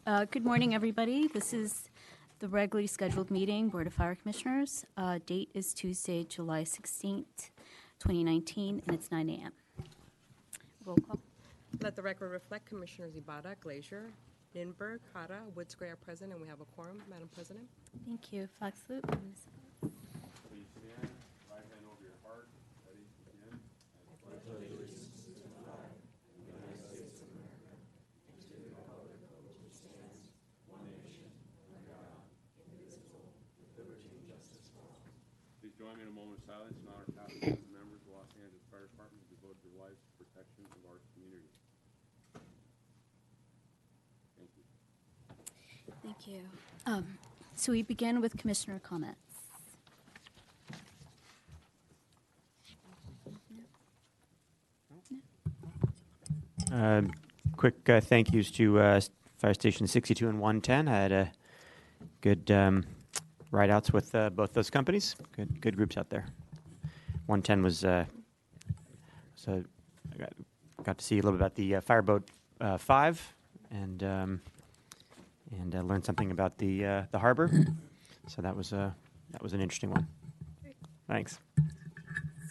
Good morning, everybody. This is the regularly scheduled meeting, Board of Fire Commissioners. Date is Tuesday, July 16th, 2019, and it's 9 a.m. Roll call. Let the record reflect Commissioners Ibarra, Glazier, Lindbergh, Jara, Woods Gray are present, and we have a quorum. Madam President. Thank you. Fox Loop. Please stand. Right hand over your heart. Ready? Begin. I pledge allegiance to the flag of the United States of America and to the republic for which it stands, one nation, under God, indivisible, with liberty and justice for all. Please join me in a moment of silence in honor of past members of the Los Angeles Fire Department who devoted their lives to protection of our community. Thank you. Thank you. So we begin with Commissioner comments. Quick thank yous to Fire Station 62 and 110. I had good ride-outs with both those companies. Good groups out there. 110 was so I got to see a little bit about the Fireboat 5 and learned something about the harbor. So that was an interesting one. Thanks.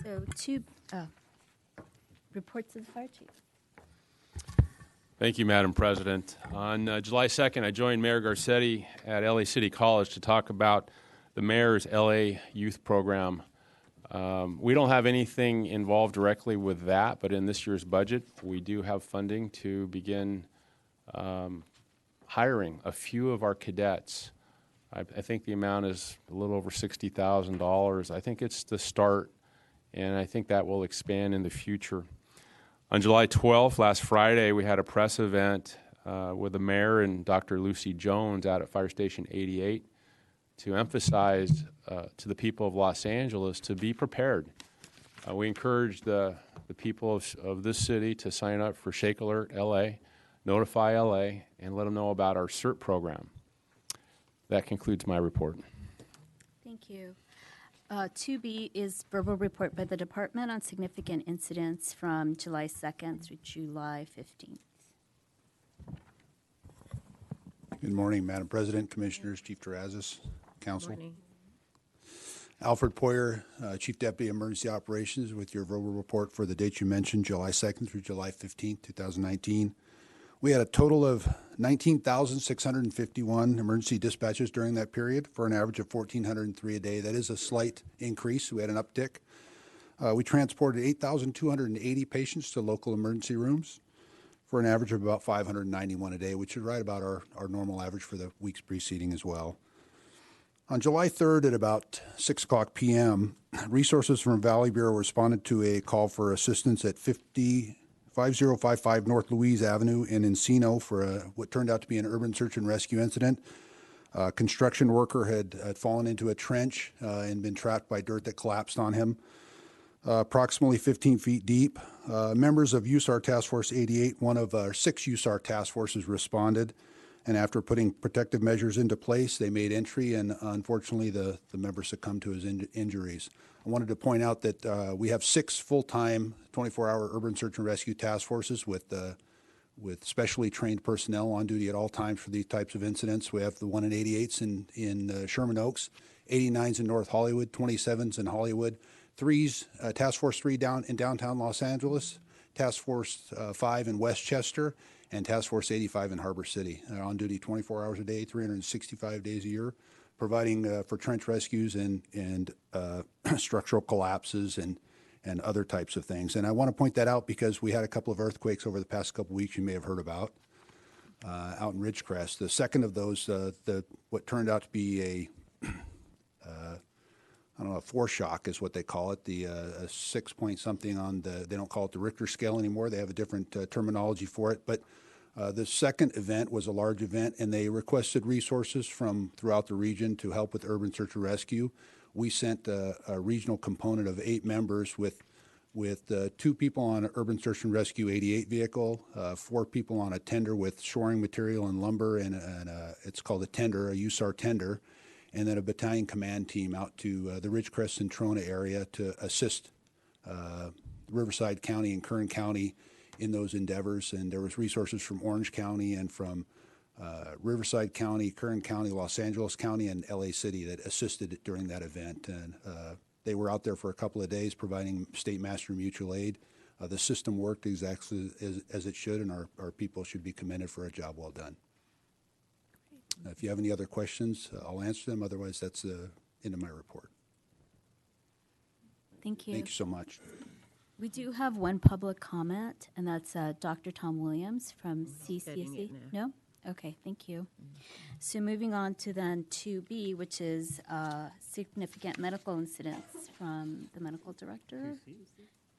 So two reports of the fire chief. Thank you, Madam President. On July 2nd, I joined Mayor Garcetti at LA City College to talk about the mayor's LA Youth Program. We don't have anything involved directly with that, but in this year's budget, we do have funding to begin hiring a few of our cadets. I think the amount is a little over $60,000. I think it's the start, and I think that will expand in the future. On July 12th, last Friday, we had a press event with the mayor and Dr. Lucy Jones out at Fire Station 88 to emphasize to the people of Los Angeles to be prepared. We encourage the people of this city to sign up for Shake Alert LA, Notify LA, and let them know about our CERT program. That concludes my report. Thank you. 2B is verbal report by the department on significant incidents from July 2nd through July 15th. Good morning, Madam President, Commissioners, Chief Terrazas, Council. Morning. Alfred Poyer, Chief Deputy Emergency Operations, with your verbal report for the dates you mentioned, July 2nd through July 15th, 2019. We had a total of 19,651 emergency dispatches during that period for an average of 1,403 a day. That is a slight increase. We had an uptick. We transported 8,280 patients to local emergency rooms for an average of about 591 a day, which is right about our normal average for the weeks preceding as well. On July 3rd at about 6 o'clock p.m., resources from Valley Bureau responded to a call for assistance at 5055 North Louise Avenue in Encino for what turned out to be an urban search and rescue incident. A construction worker had fallen into a trench and been trapped by dirt that collapsed on him, approximately 15 feet deep. Members of USAR Task Force 88, one of our 6 USAR task forces, responded, and after putting protective measures into place, they made entry, and unfortunately the member succumbed to his injuries. I wanted to point out that we have 6 full-time 24-hour urban search and rescue task forces with specially trained personnel on duty at all times for these types of incidents. We have the 1 in 88s in Sherman Oaks, 89s in North Hollywood, 27s in Hollywood, 3s, Task Force 3 in downtown Los Angeles, Task Force 5 in Westchester, and Task Force 85 in Harbor City. They're on duty 24 hours a day, 365 days a year, providing for trench rescues and structural collapses and other types of things. And I want to point that out because we had a couple of earthquakes over the past couple of weeks you may have heard about out in Ridgecrest. The second of those, what turned out to be a foreshock is what they call it, a 6 point something on they don't call it the Richter scale anymore. They have a different terminology for it. But the second event was a large event, and they requested resources from throughout the region to help with urban search and rescue. We sent a regional component of 8 members with 2 people on an urban search and rescue 88 vehicle, 4 people on a tender with shoring material and lumber, and it's called a tender, a USAR tender, and then a battalion command team out to the Ridgecrest and Trona area to assist Riverside County and Kern County in those endeavors. And there was resources from Orange County and from Riverside County, Kern County, Los Angeles County, and LA City that assisted during that event. And they were out there for a couple of days providing state master mutual aid. The system worked exactly as it should, and our people should be commended for a job well done. If you have any other questions, I'll answer them. Otherwise, that's the end of my report. Thank you. Thank you so much. We do have one public comment, and that's Dr. Tom Williams from Getting CCSC. it now. No? Okay, thank you. So moving on to then 2B, which is significant medical incidents from the medical director.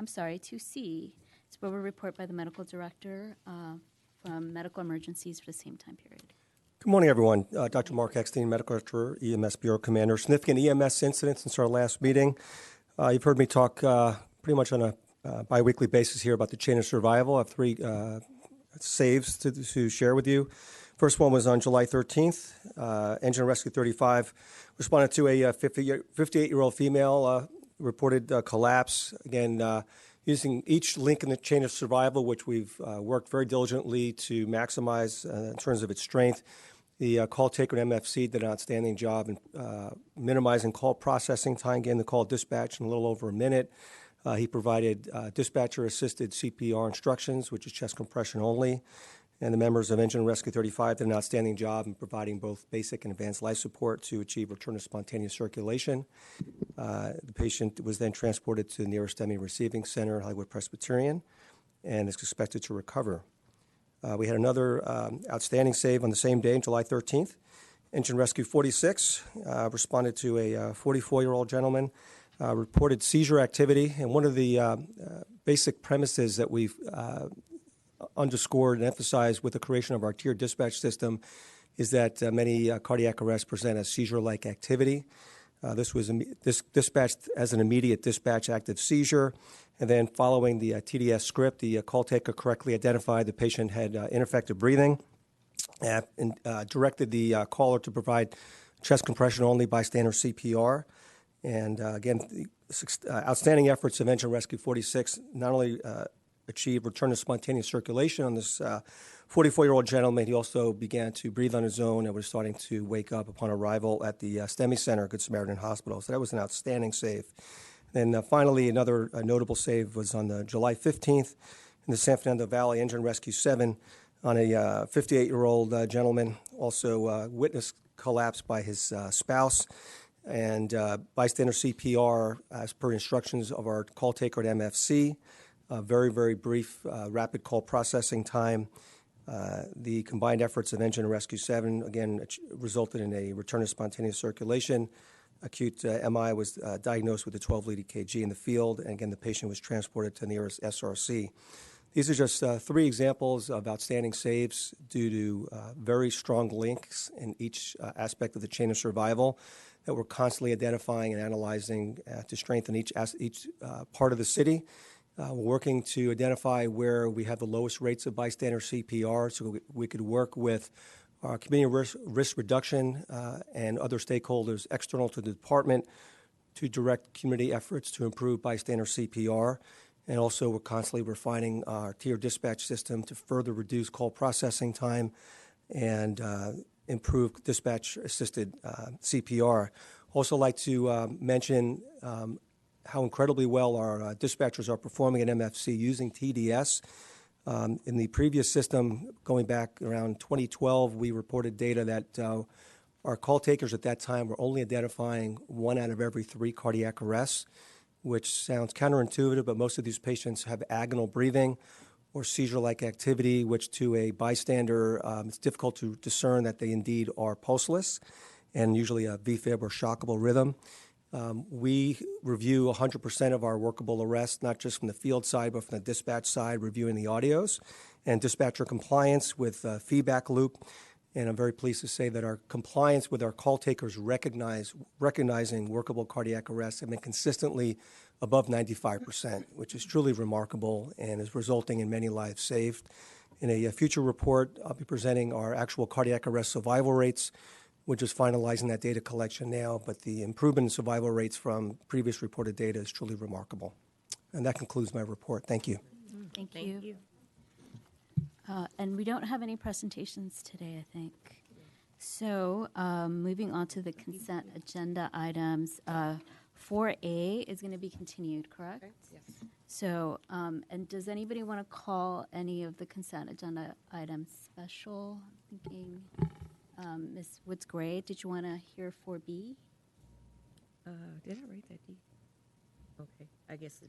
I'm sorry, 2C. It's a report by the medical director from medical emergencies for the same time period. Good morning, everyone. Dr. Mark Eckstein, Medical Director, EMS Bureau Commander. Significant EMS incidents since our last meeting. You've heard me talk pretty much on a biweekly basis here about the chain of survival. I have three saves to share with you. First one was on July 13th. Engine Rescue 35 responded to a 58-year-old female reported collapse. Again, using each link in the chain of survival, which we've worked very diligently to maximize in terms of its strength. The call taker at MFC did an outstanding job in minimizing call processing time, getting the call dispatched in a little over a minute. He provided dispatcher-assisted CPR instructions, which is chest compression only. And the members of Engine Rescue 35 did an outstanding job in providing both basic and advanced life support to achieve return to spontaneous circulation. The patient was then transported to the nearest STEMI receiving center, Hollywood Presbyterian, and is expected to recover. We had another outstanding save on the same day, July 13th. Engine Rescue 46 responded to a 44-year-old gentleman, reported seizure activity, and one of the basic premises that we've underscored and emphasized with the creation of our tiered dispatch system is that many cardiac arrests present as seizure-like activity. This was dispatched as an immediate dispatch active seizure, and then following the TDS script, the call taker correctly identified the patient had ineffective breathing and directed the caller to provide chest compression only bystander CPR. And again, the outstanding efforts of Engine Rescue 46 not only achieved return to spontaneous circulation on this 44-year-old gentleman, he also began to breathe on his own and was starting to wake up upon arrival at the STEMI Center, Good Samaritan Hospital. So that was an outstanding save. And finally, another notable save was on the July 15th in the San Fernando Valley, Engine Rescue 7, on a 58-year-old gentleman, also witnessed collapse by his spouse. And bystander CPR, as per instructions of our call taker at MFC, very, very brief rapid call processing time. The combined efforts of Engine Rescue 7, again, resulted in a return to spontaneous circulation. Acute MI was diagnosed with a 12-lead EKG in the field, and again, the patient was transported to the nearest SRC. These are just three examples of outstanding saves due to very strong links in each aspect of the chain of survival that we're constantly identifying and analyzing to strengthen each part of the city. We're working to identify where we have the lowest rates of bystander CPR so we could work with our community risk reduction and other stakeholders external to the department to direct community efforts to improve bystander CPR. And also we're constantly refining our tier dispatch system to further reduce call processing time and improve dispatch-assisted CPR. Also like to mention how incredibly well our dispatchers are performing at MFC using TDS. In the previous system, going back around 2012, we reported data that our call takers at that time were only identifying 1 out of every 3 cardiac arrests, which sounds counterintuitive, but most of these patients have agonal breathing or seizure-like activity, which to a bystander, it's difficult to discern that they indeed are pulseless and usually a VFib or shockable rhythm. We review 100% of our workable arrests, not just from the field side, but from the dispatch side, reviewing the audios and dispatcher compliance with feedback loop. And I'm very pleased to say that our compliance with our call takers recognizing workable cardiac arrests have been consistently above 95%, which is truly remarkable and is resulting in many lives saved. In a future report, I'll be presenting our actual cardiac arrest survival rates. We're just finalizing that data collection now, but the improvement in survival rates from previous reported data is truly remarkable. And that concludes my report. Thank you. Thank you. And we don't have any presentations today, I think. So moving on to the consent agenda items, 4A is going to be continued, correct? Okay, yes. So, and does anybody want to call any of the consent agenda items special? I'm thinking, Ms. Woods Gray, did you want to hear 4B? Did I write that deep? Okay, I guess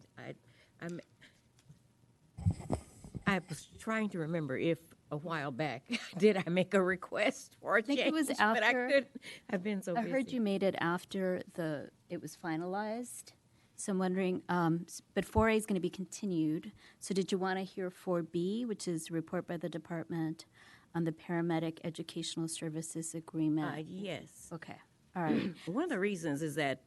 I was trying to remember if a while back did I make a request for a think change, it was but I after- couldn't. I've been so I busy. heard you made it after it was finalized. So I'm wondering, but 4A is going to be continued. So did you want to hear 4B, which is report by the department on the paramedic educational services agreement? Yes. Okay, all right. One of the reasons is that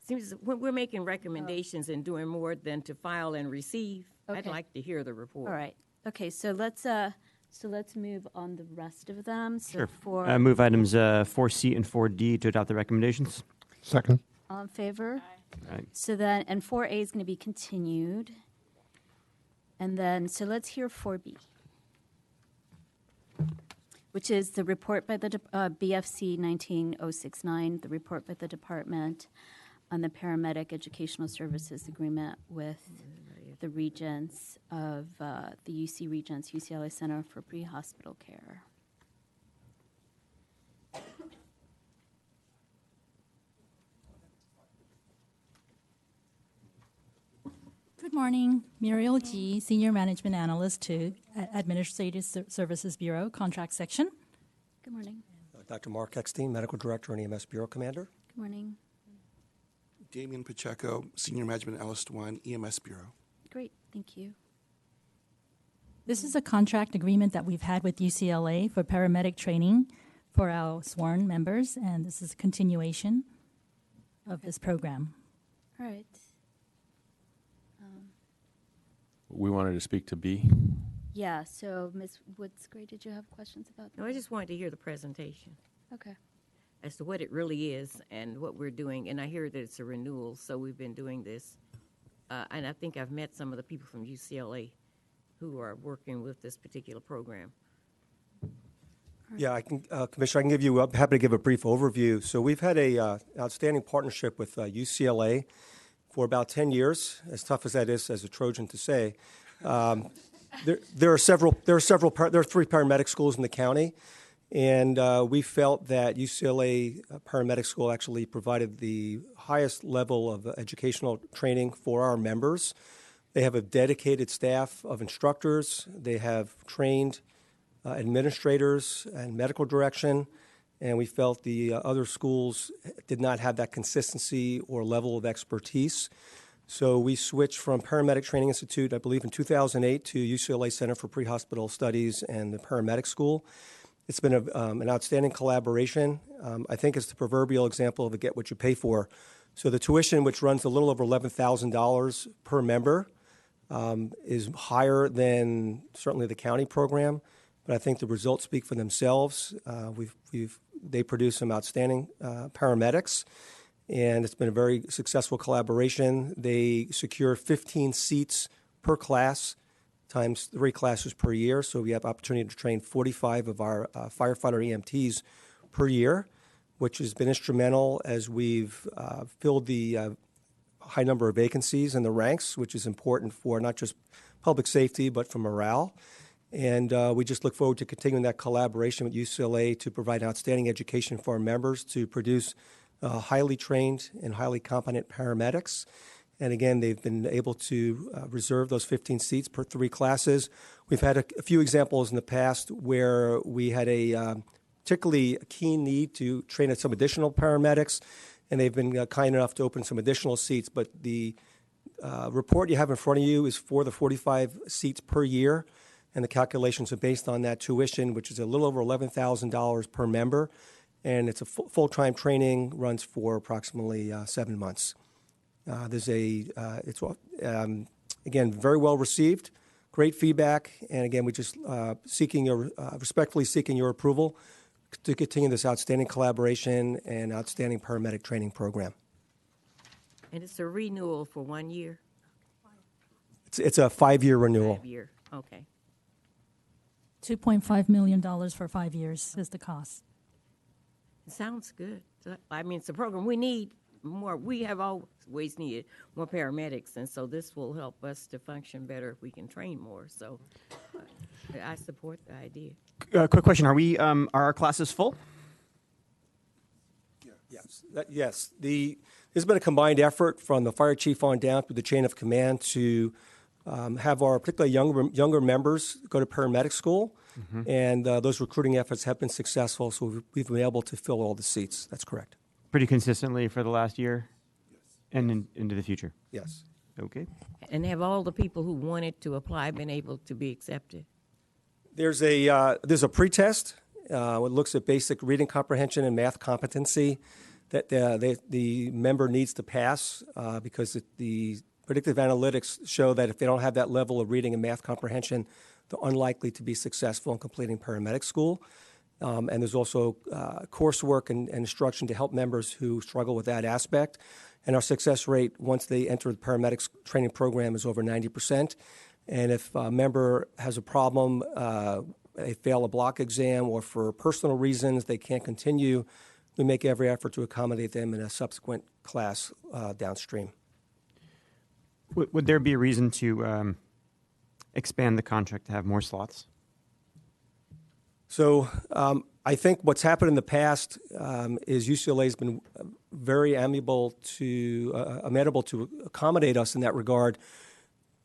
seems when we're making recommendations and doing more than to file and receive, I'd Okay. like to hear the report. All right. Okay, so let's move on the rest of them. So Sure. for Move items 4C and 4D to adopt the recommendations. Second. all in favor? Aye. So then, and 4A is going to be continued. And then, so let's hear 4B, which is the report by the BFC 19069, the report by the department on the paramedic educational services agreement with the regents of the UC Regents, UCLA Center for Pre-Hospital Care. Good morning. Muriel G., Senior Management Analyst to Administrative Services Bureau, Contract Section. Good morning. Dr. Mark Eckstein, Medical Director and EMS Bureau Commander. Good morning. Damian Pacheco, Senior Management Analyst 1, EMS Bureau. Great, thank you. This is a contract agreement that we've had with UCLA for paramedic training for our sworn members, and this is a continuation of this program. All right. We wanted to speak to B. Yeah, so Ms. Woods Gray, did you have questions about that? No, I just wanted to hear the presentation Okay. as to what it really is and what we're doing. And I hear that it's a renewal, so we've been doing this. And I think I've met some of the people from UCLA who are working with this particular program. Yeah, I can, Commissioner, I can give you, I'm happy to give a brief overview. So we've had a outstanding partnership with UCLA for about 10 years, as tough as that is as a Trojan to say. There are three paramedic schools in the county, and we felt that UCLA Paramedic School actually provided the highest level of educational training for our members. They have a dedicated staff of instructors. They have trained administrators and medical direction, and we felt the other schools did not have that consistency or level of expertise. So we switched from Paramedic Training Institute, I believe in 2008, to UCLA Center for Pre-Hospital Studies and the Paramedic School. It's been an outstanding collaboration. I think it's the proverbial example of a get what you pay for. So the tuition, which runs a little over $11,000 per member, is higher than certainly the county program, but I think the results speak for themselves. They produce some outstanding paramedics, and it's been a very successful collaboration. They secure 15 seats per class times 3 classes per year, so we have opportunity to train 45 of our firefighter EMTs per year, which has been instrumental as we've filled the high number of vacancies in the ranks, which is important for not just public safety, but for morale. And we just look forward to continuing that collaboration with UCLA to provide outstanding education for our members, to produce highly trained and highly competent paramedics. And again, they've been able to reserve those 15 seats per 3 classes. We've had a few examples in the past where we had a particularly keen need to train some additional paramedics, and they've been kind enough to open some additional seats. But the report you have in front of you is for the 45 seats per year, and the calculations are based on that tuition, which is a little over $11,000 per member, and it's a full-time training, runs for approximately 7 months. It's again very well received, great feedback, and again we just respectfully seeking your approval to continue this outstanding collaboration and outstanding paramedic training program. And it's a renewal for 1 year? It's a 5-year renewal. 5 year, okay. $2.5 million for 5 years is the cost. It sounds good. I mean, it's a program we need more. We have always needed more paramedics, and so this will help us to function better if we can train more. So I support the idea. Quick question: are our classes full? Yes. Yes. There's been a combined effort from the fire chief on down through the chain of command to have our particularly younger members go to paramedic school, and those recruiting efforts have been successful. So we've been able to fill all the seats. That's correct. Pretty consistently for the last year, and into the future. Yes. Okay. And have all the people who wanted to apply been able to be accepted? There's a pretest. It looks at basic reading comprehension and math competency that the member needs to pass because the predictive analytics show that if they don't have that level of reading and math comprehension, they're unlikely to be successful in completing paramedic school. And there's also coursework and instruction to help members who struggle with that aspect. And our success rate once they enter the paramedics training program is over 90%. And if a member has a problem, they fail a block exam, or for personal reasons they can't continue, we make every effort to accommodate them in a subsequent class downstream. Would there be a reason to expand the contract to have more slots? So I think what's happened in the past is UCLA has been very amenable to accommodate us in that regard,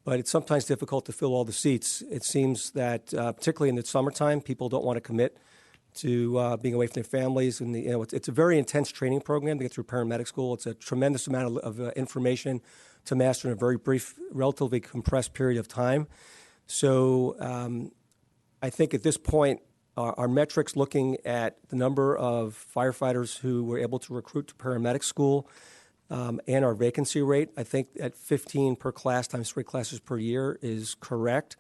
but it's sometimes difficult to fill all the seats. It seems that particularly in the summertime, people don't want to commit to being away from their families, and it's a very intense training program to get through paramedic school. It's a tremendous amount of information to master in a very brief, relatively compressed period of time. So I think at this point, our metrics looking at the number of firefighters who were able to recruit to paramedic school and our vacancy rate, I think at 15 per class times 3 classes per year is correct.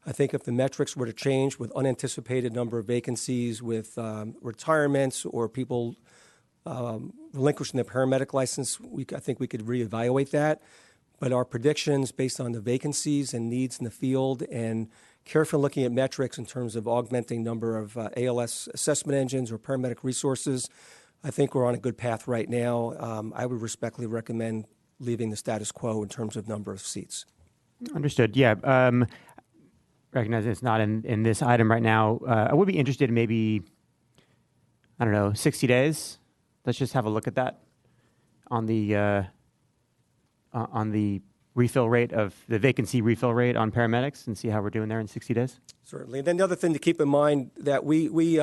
I think if the metrics were to change with unanticipated number of vacancies, with retirements or people relinquishing their paramedic license, I think we could reevaluate that. But our predictions based on the vacancies and needs in the field and carefully looking at metrics in terms of augmenting number of ALS assessment engines or paramedic resources, I think we're on a good path right now. I would respectfully recommend leaving the status quo in terms of number of seats. Understood. Yeah. Recognize it's not in this item right now. I would be interested in maybe, 60 days. Let's just have a look at that on the refill rate of the vacancy refill rate on paramedics and see how we're doing there in 60 days. Certainly. And then the other thing to keep in mind that we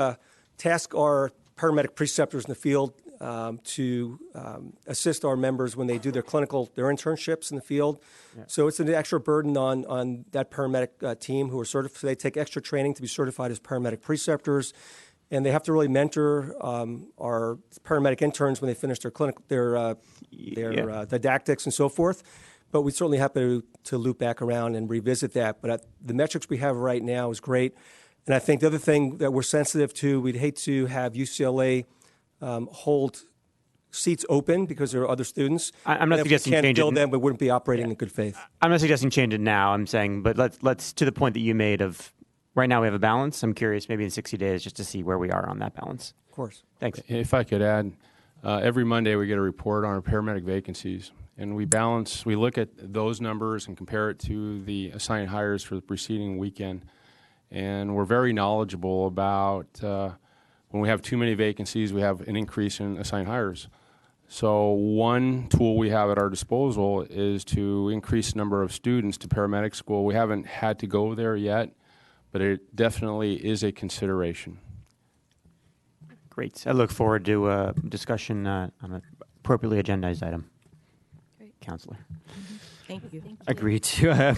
task our paramedic preceptors in the field to assist our members when they do their internships in the field. Yeah. So it's an extra burden on that paramedic team who are certified. So they take extra training to be certified as paramedic preceptors, and they have to really mentor our paramedic interns when they finish their didactics and so forth. But we certainly have to loop back around and revisit that. But the metrics we have right now is great. And I think the other thing that we're sensitive to, we'd hate to have UCLA hold seats open because there are other students. I'm not suggesting change it. If we can't fill them, we wouldn't be operating in good faith. I'm not suggesting change it now. I'm saying, but let's to the point that you made of right now we have a balance. I'm curious, maybe in 60 days, just to see where we are on that balance. Of course. Thanks. If I could add, every Monday we get a report on our paramedic vacancies, and we look at those numbers and compare it to the assigned hires for the preceding weekend. And we're very knowledgeable about when we have too many vacancies, we have an increase in assigned hires. So one tool we have at our disposal is to increase the number of students to paramedic school. We haven't had to go there yet, but it definitely is a consideration. Great. I look forward to a discussion on an appropriately agendized item. Great. Counselor. Thank you. Agree to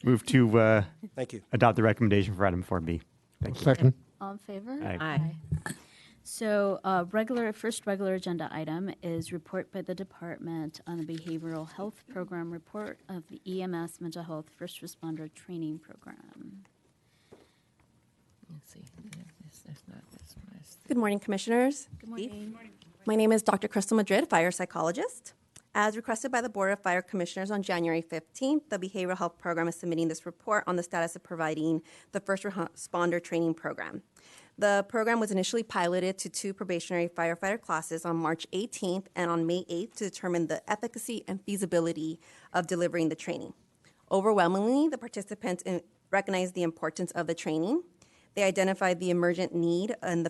move to Thank you. Adopt the recommendation for item 4B. Thank you. Second. All in favor? Aye. So first regular agenda item is report by the department on the behavioral health program report of the EMS mental health first responder training program. Let's see. That's not this one. Good morning, Commissioners. Good morning. My name is Dr. Crystal Madrid, fire psychologist. As requested by the Board of Fire Commissioners on January 15th, the Behavioral Health Program is submitting this report on the status of providing the first responder training program. The program was initially piloted to 2 probationary firefighter classes on March 18th and on May 8th to determine the efficacy and feasibility of delivering the training. Overwhelmingly, the participants recognized the importance of the training. They identified the emergent need and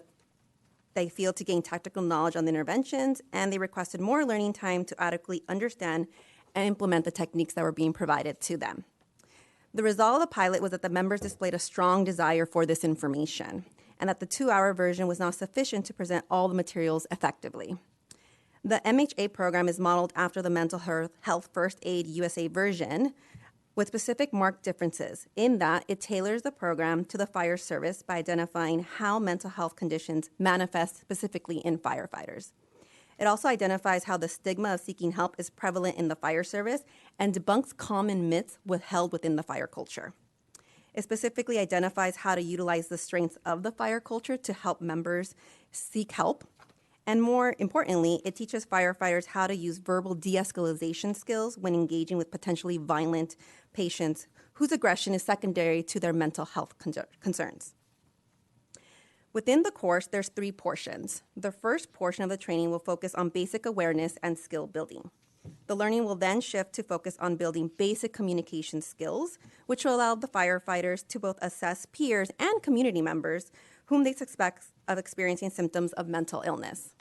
they feel to gain tactical knowledge on the interventions, and they requested more learning time to adequately understand and implement the techniques that were being provided to them. The result of the pilot was that the members displayed a strong desire for this information, and that the 2-hour version was not sufficient to present all the materials effectively. The MHA program is modeled after the Mental Health First Aid USA version, with specific marked differences in that it tailors the program to the fire service by identifying how mental health conditions manifest specifically in firefighters. It also identifies how the stigma of seeking help is prevalent in the fire service and debunks common myths held within the fire culture. It specifically identifies how to utilize the strengths of the fire culture to help members seek help. And more importantly, it teaches firefighters how to use verbal de-escalation skills when engaging with potentially violent patients whose aggression is secondary to their mental health concerns. Within the course, there's 3 portions. The first portion of the training will focus on basic awareness and skill building. The learning will then shift to focus on building basic communication skills, which will allow the firefighters to both assess peers and community members whom they suspect of experiencing symptoms of mental illness.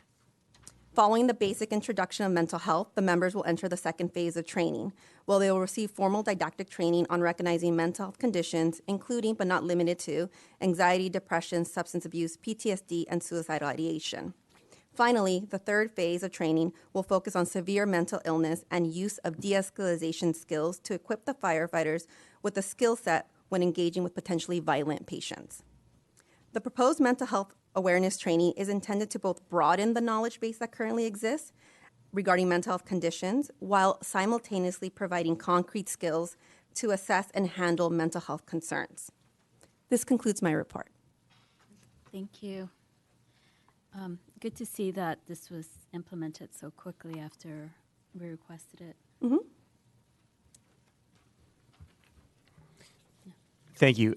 Following the basic introduction of mental health, the members will enter the second phase of training, where they will receive formal didactic training on recognizing mental health conditions, including but not limited to anxiety, depression, substance abuse, PTSD, and suicidal ideation. Finally, the third phase of training will focus on severe mental illness and use of de-escalation skills to equip the firefighters with a skill set when engaging with potentially violent patients. The proposed mental health awareness training is intended to both broaden the knowledge base that currently exists regarding mental health conditions, while simultaneously providing concrete skills to assess and handle mental health concerns. This concludes my report. Thank you. Good to see that this was implemented so quickly after we requested it. Mm-hmm. Thank you.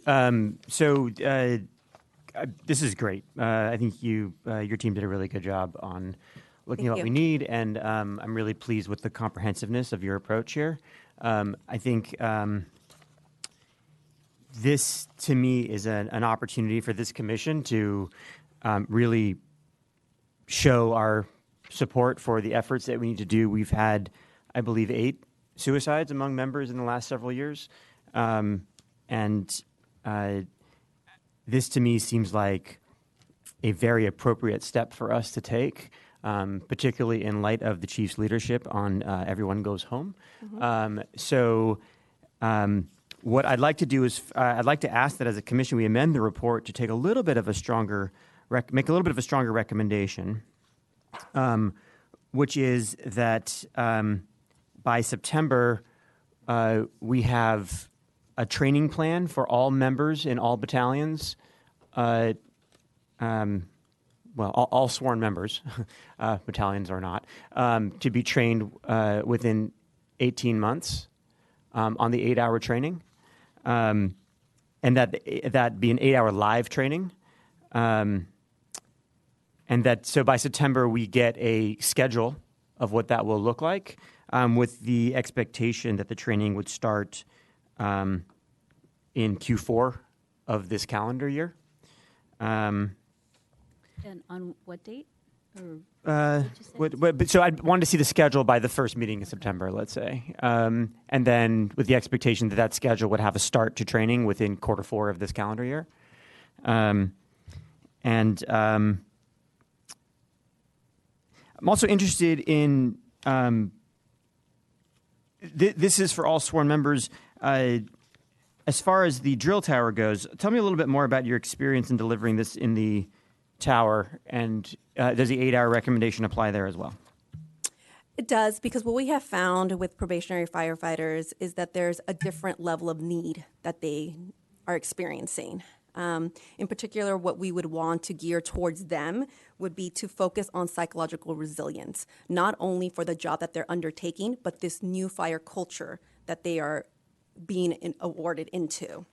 This is great. I think your team did a really good job on looking at what we need, and I'm really pleased with the comprehensiveness of your approach here. I think this, to me, is an opportunity for this commission to really show our support for the efforts that we need to do. We've had, I believe, 8 suicides among members in the last several years, this, to me, seems like a very appropriate step for us to take, particularly in light of the chief's leadership on everyone goes home. Mm-hmm. What I'd like to do is I'd like to ask that as a commission we amend the report to take a little bit of a stronger, make a little bit of a stronger recommendation, which is that by September we have a training plan for all members in all battalions, all sworn members, battalions are not, to be trained within 18 months on the 8-hour training, and that be an 8-hour live training, and that so by September we get a schedule of what that will look like, with the expectation that the training would start in Q4 of this calendar year. And on what date? Or so I wanted to see the schedule by the first meeting in September, let's say. And then with the expectation that that schedule would have a start to training within Q4 of this calendar year. I'm also interested in, this is for all sworn members, as far as the drill tower goes, tell me a little bit more about your experience in delivering this in the tower, and does the 8-hour recommendation apply there as well? It does, because what we have found with probationary firefighters is that there's a different level of need that they are experiencing. In particular, what we would want to gear towards them would be to focus on psychological resilience, not only for the job that they're undertaking, but this new fire culture that they are being awarded into.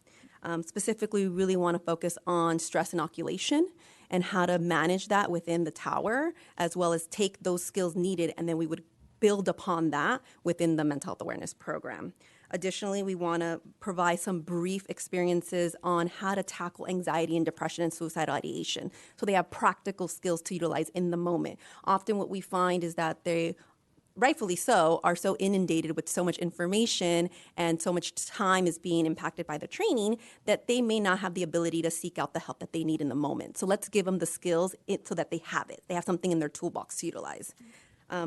Specifically, we really want to focus on stress inoculation and how to manage that within the tower, as well as take those skills needed, and then we would build upon that within the mental health awareness program. Additionally, we want to provide some brief experiences on how to tackle anxiety and depression and suicidal ideation, so they have practical skills to utilize in the moment. Often what we find is that they, rightfully so, are so inundated with so much information and so much time is being impacted by the training that they may not have the ability to seek out the help that they need in the moment. So let's give them the skills so that they have it. They have something in their toolbox to utilize.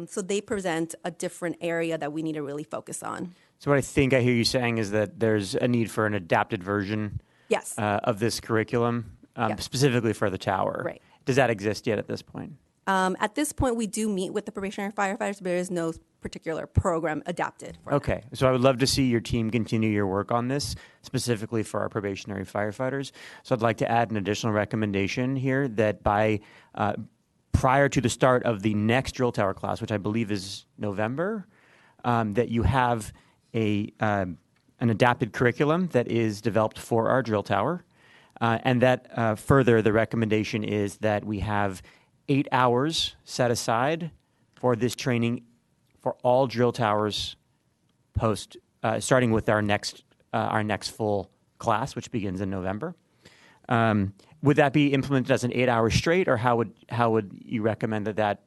So they present a different area that we need to really focus on. So what I think I hear you saying is that there's a need for an adapted version Yes. of this curriculum, specifically for the tower. Right. Does that exist yet at this point? At this point, we do meet with the probationary firefighters, but there is no particular program adapted for Okay, so I would love to see your team continue your work on this, specifically for our probationary firefighters. So I'd like to add an additional recommendation here that by prior to the start of the next drill tower class, which I believe is November, that you have an adapted curriculum that is developed for our drill tower, and that further the recommendation is that we have 8 hours set aside for this training for all drill towers starting with our next full class, which begins in November. Would that be implemented as an 8 hour straight, or how would you recommend that,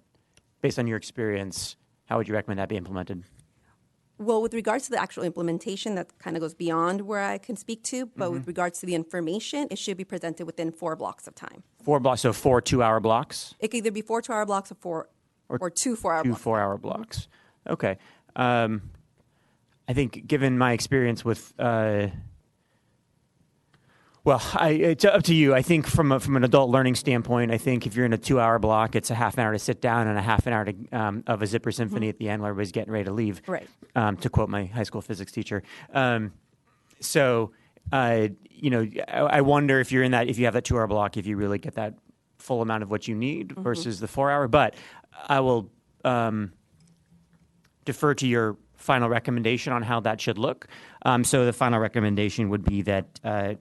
based on your experience, how would you recommend that be implemented? Well, with regards to the actual implementation, that kind of goes beyond where I can speak to, but with regards to the information, it should be presented within 4 blocks of time. 4 blocks, so 4 2-hour blocks? It could either be 4 2-hour blocks or 2 4-hour Two blocks. 4-hour blocks. Okay. I think given my experience with, it's up to you. I think from an adult learning standpoint, I think if you're in a 2-hour block, it's a half an hour to sit down and a half an hour of a zipper symphony at the end while everybody's getting ready to leave. Right. To quote my high school physics teacher. I wonder if if you have that 2-hour block, if you really get that full amount of what you need versus the 4-hour. But I will defer to your final recommendation on how that should look. So the final recommendation would be that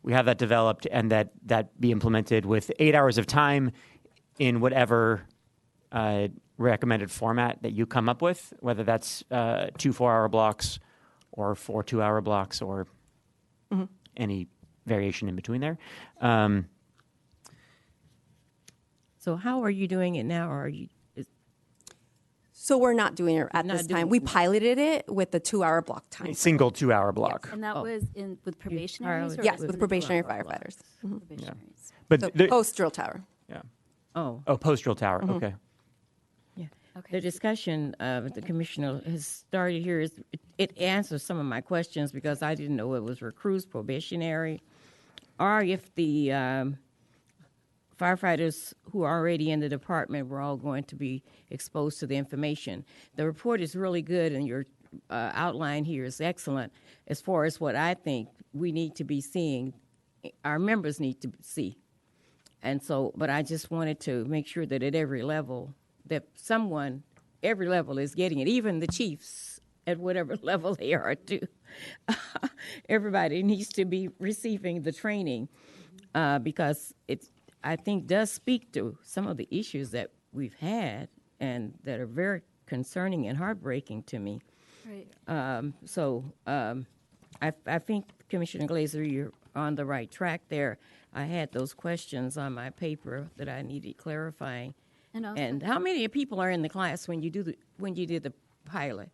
we have that developed and that be implemented with 8 hours of time in whatever recommended format that you come up with, whether that's 2 4-hour blocks or 4 2-hour blocks or any variation in between there. So how are you doing it now? Or are you? So we're not doing it at Not this doing time. it. We piloted it with the 2-hour block time. A single 2-hour block. And that was with probationaries? or Yes, was with it probationary two-hour firefighters. blocks? Probationaries. But So the- post-drill tower. yeah. Oh, Oh, post-drill tower. Okay. yeah. Okay. The discussion the commissioner has started here it answers some of my questions because I didn't know it was recruits, probationary, or if the firefighters who are already in the department were all going to be exposed to the information. The report is really good, and your outline here is excellent as far as what I think we need to be seeing, our members need to see. And so, but I just wanted to make sure that at every level, that every level is getting it, even the chiefs at whatever level they are too. Everybody needs to be receiving the training because it's, I think, does speak to some of the issues that we've had and that are very concerning and heartbreaking to me. Right. I think, Commissioner Glazer, you're on the right track there. I had those questions on my paper that I needed clarifying. And also- And how many people are in the class when you did the pilot?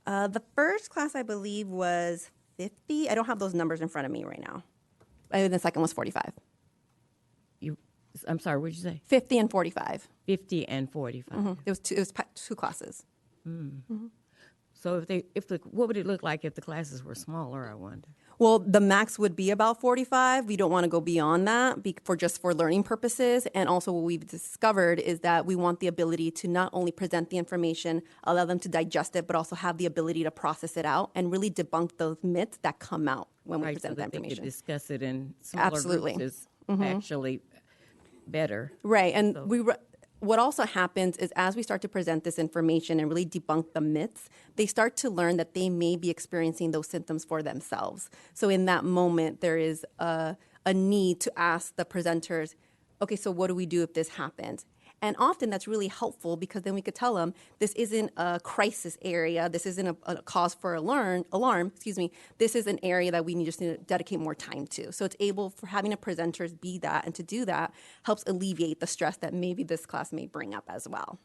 The first class, I believe, was 50. I don't have those numbers in front of me right now. And the second was 45. I'm sorry, what did you say? 50 and 45. 50 and 45. It was two classes. So what would it look like if the classes were smaller, I wonder? Well, the max would be about 45. We don't want to go beyond that for learning purposes. And also what we've discovered is that we want the ability to not only present the information, allow them to digest it, but also have the ability to process it out and really debunk those myths that come out when we Right, present so the that they could information. discuss it in smaller Absolutely. groups is actually better. Right, and So- what also happens is as we start to present this information and really debunk the myths, they start to learn that they may be experiencing those symptoms for themselves. So in that moment, there is a need to ask the presenters, okay, so what do we do if this happens? And often that's really helpful because then we could tell them this isn't a crisis area, this isn't a cause for alarm. This is an area that we just need to dedicate more time to. So it's able for having the presenters be that, and to do that helps alleviate the stress that maybe this class may bring up as well.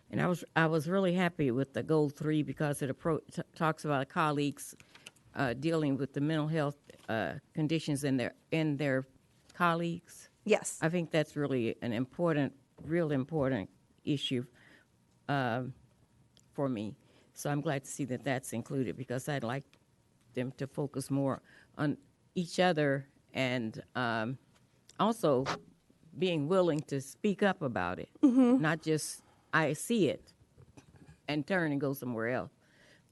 And I was really happy with the goal 3 because it talks about colleagues dealing with the mental health conditions in their colleagues. Yes. I think that's really an real important issue for me. So I'm glad to see that that's included because I'd like them to focus more on each other and also being willing to speak up about it, not just I see it and turn and go somewhere else,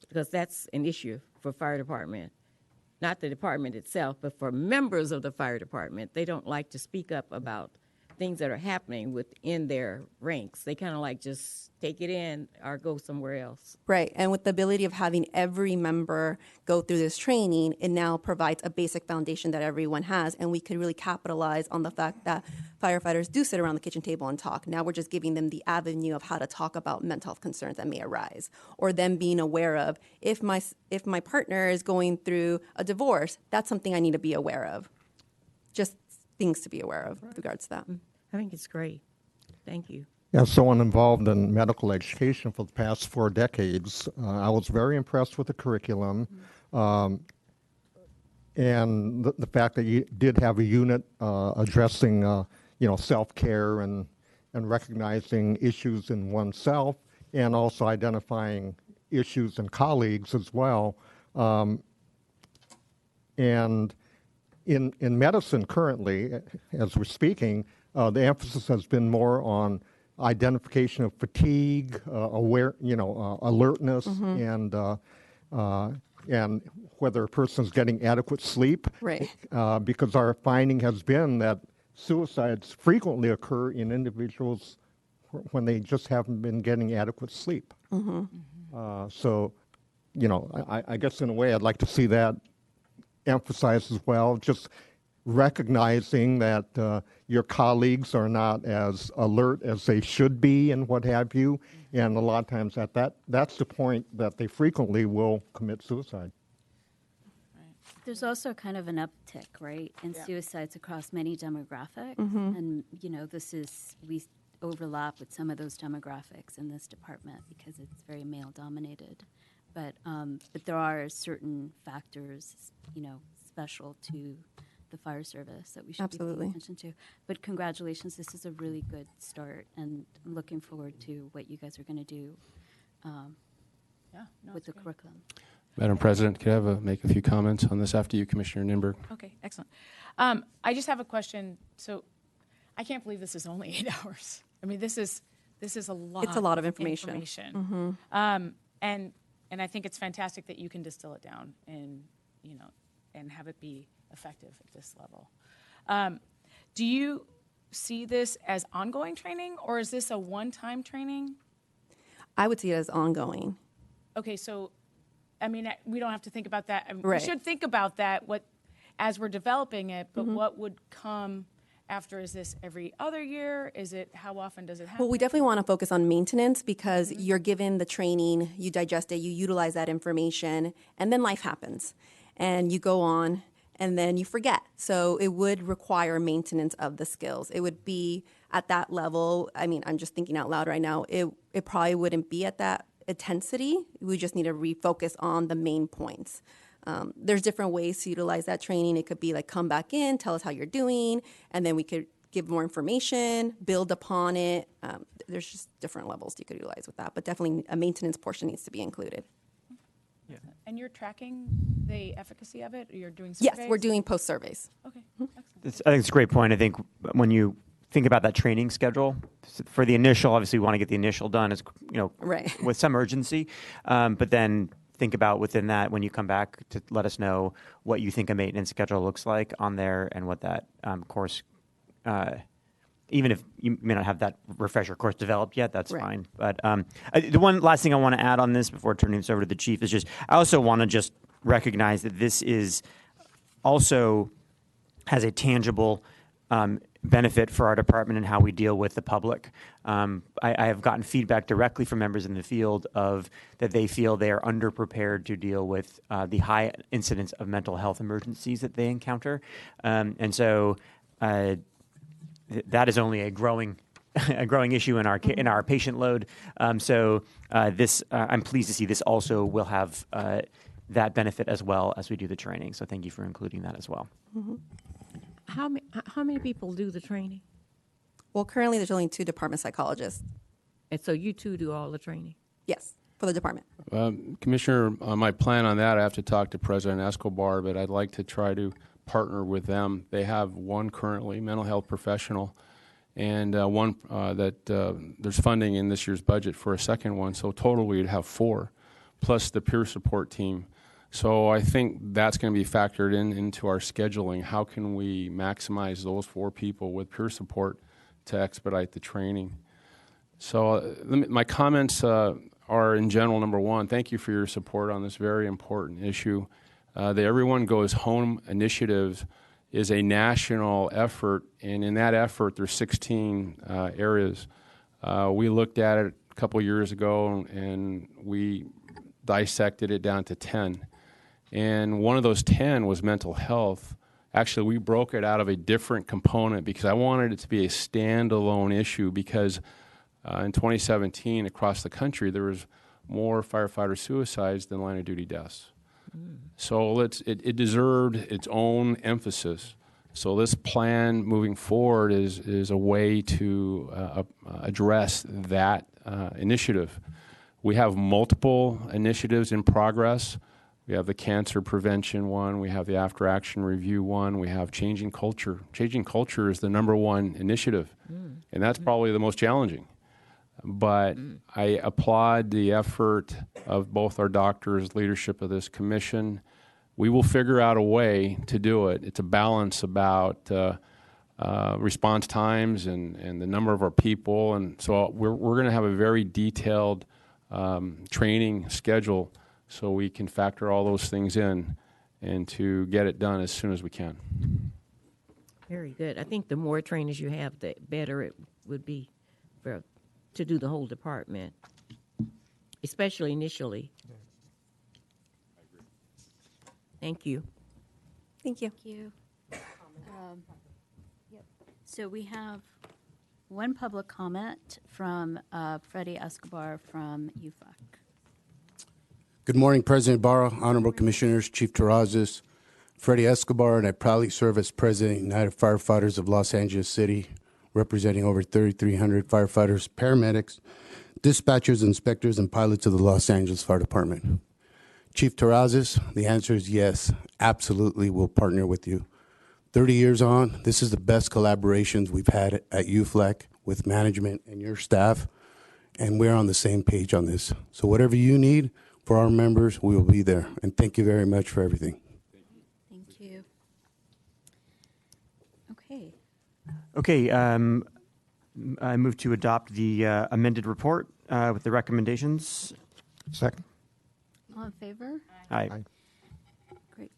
because that's an issue for fire department. Not the department itself, but for members of the fire department. They don't like to speak up about things that are happening within their ranks. They kind of like just take it in or go somewhere else. Right, and with the ability of having every member go through this training, it now provides a basic foundation that everyone has, and we could really capitalize on the fact that firefighters do sit around the kitchen table and talk. Now we're just giving them the avenue of how to talk about mental health concerns that may arise, or them being aware of if my partner is going through a divorce, that's something I need to be aware of. Just things to be aware of with regards to that. I think it's great. Thank you. As someone involved in medical education for the past 4 decades, I was very impressed with the curriculum and the fact that you did have a unit addressing, self-care and recognizing issues in oneself and also identifying issues in colleagues as well. And in medicine currently, as we're speaking, the emphasis has been more on identification of fatigue, alertness, and whether a person's getting adequate sleep. Right. Because our finding has been that suicides frequently occur in individuals when they just haven't been getting adequate sleep. So, I guess in a way I'd like to see that emphasized as well, just recognizing that your colleagues are not as alert as they should be and what have you. And a lot of times that's the point that they frequently will commit suicide. There's also kind of an uptick, right, in suicides across many demographics. And, we overlap with some of those demographics in this department because it's very male-dominated. But there are certain factors, special to the fire service that we should be Absolutely. paying attention to. But congratulations, this is a really good start, and I'm looking forward to what you guys are going to do with the curriculum. Madam President, could I make a few comments on this after you, Commissioner Ninberg? Okay, excellent. I just have a question. So I can't believe this is only 8 hours. I mean, this is a lot. It's a lot of information. And I think it's fantastic that you can distill it down and have it be effective at this level. Do you see this as ongoing training, or is this a one-time training? I would see it as ongoing. Okay, so, we don't have to think about that. Right. We should think about that as we're developing it, but what would come after? Is this every other year? How often does it happen? Well, we definitely want to focus on maintenance because you're given the training, you digest it, you utilize that information, and then life happens. And you go on, and then you forget. So it would require maintenance of the skills. It would be at that level. I'm just thinking out loud right now. It probably wouldn't be at that intensity. We just need to refocus on the main points. There's different ways to utilize that training. It could be like, come back in, tell us how you're doing, and then we could give more information, build upon it. There's just different levels you could utilize with that, but definitely a maintenance portion needs to be included. Yeah. And you're tracking the efficacy of it? Or you're doing surveys? Yes, we're doing post surveys. Okay, excellent. I think it's a great point. I think when you think about that training schedule, for the initial, obviously we want to get the initial done as Right. with some urgency, but then think about within that when you come back to let us know what you think a maintenance schedule looks like on there and what that course, even if you may not have that refresher course developed yet, that's Right. fine. But the one last thing I want to add on this before turning this over to the chief is just, I also want to just recognize that this is also has a tangible benefit for our department and how we deal with the public. I have gotten feedback directly from members in the field of that they feel they are underprepared to deal with the high incidence of mental health emergencies that they encounter. And so that is only a growing issue in our patient load. So I'm pleased to see this also will have that benefit as well as we do the training. So thank you for including that as well. Mm-hmm. How many people do the training? Well, currently there's only 2 department psychologists. And so you two do all the training? Yes, for the department. Commissioner, my plan on that, I have to talk to President Escobar, but I'd like to try to partner with them. They have one currently, mental health professional, and one that there's funding in this year's budget for a second one. So total we'd have 4, plus the peer support team. So I think that's going to be factored into our scheduling. How can we maximize those 4 people with peer support to expedite the training? So my comments are in general, number one, thank you for your support on this very important issue. The Everyone Goes Home initiative is a national effort, and in that effort there's 16 areas. We looked at it a couple years ago and we dissected it down to 10. And one of those 10 was mental health. Actually, we broke it out of a different component because I wanted it to be a standalone issue because in 2017 across the country there was more firefighter suicides than line of duty deaths. So it deserved its own emphasis. So this plan moving forward is a way to address that initiative. We have multiple initiatives in progress. We have the cancer prevention one. We have the after action review one. We have changing culture. Changing culture is the #1 initiative, and that's probably the most challenging. But I applaud the effort of both our doctors, leadership of this commission. We will figure out a way to do it. It's a balance about response times and the number of our people. And so we're going to have a very detailed training schedule so we can factor all those things in and to get it done as soon as we can. Very good. I think the more trainers you have, the better it would be to do the whole department, especially initially. Thank you. Thank you. Thank you. Yep. So we have one public comment from Freddie Escobar from UFAC. Good morning, President Barra, Honorable Commissioners, Chief Terrazas, Freddie Escobar, and I proudly serve as President of United Firefighters of Los Angeles City, representing over 3,300 firefighters, paramedics, dispatchers, inspectors, and pilots of the Los Angeles Fire Department. Chief Terrazas, the answer is yes, absolutely, we'll partner with you. 30 years on, this is the best collaborations we've had at UFLEC with management and your staff, and we're on the same page on this. So whatever you need for our members, we will be there. And thank you very much for everything. Thank you. Okay. Okay, I move to adopt the amended report with the recommendations. Second. All in favor? Aye. Great.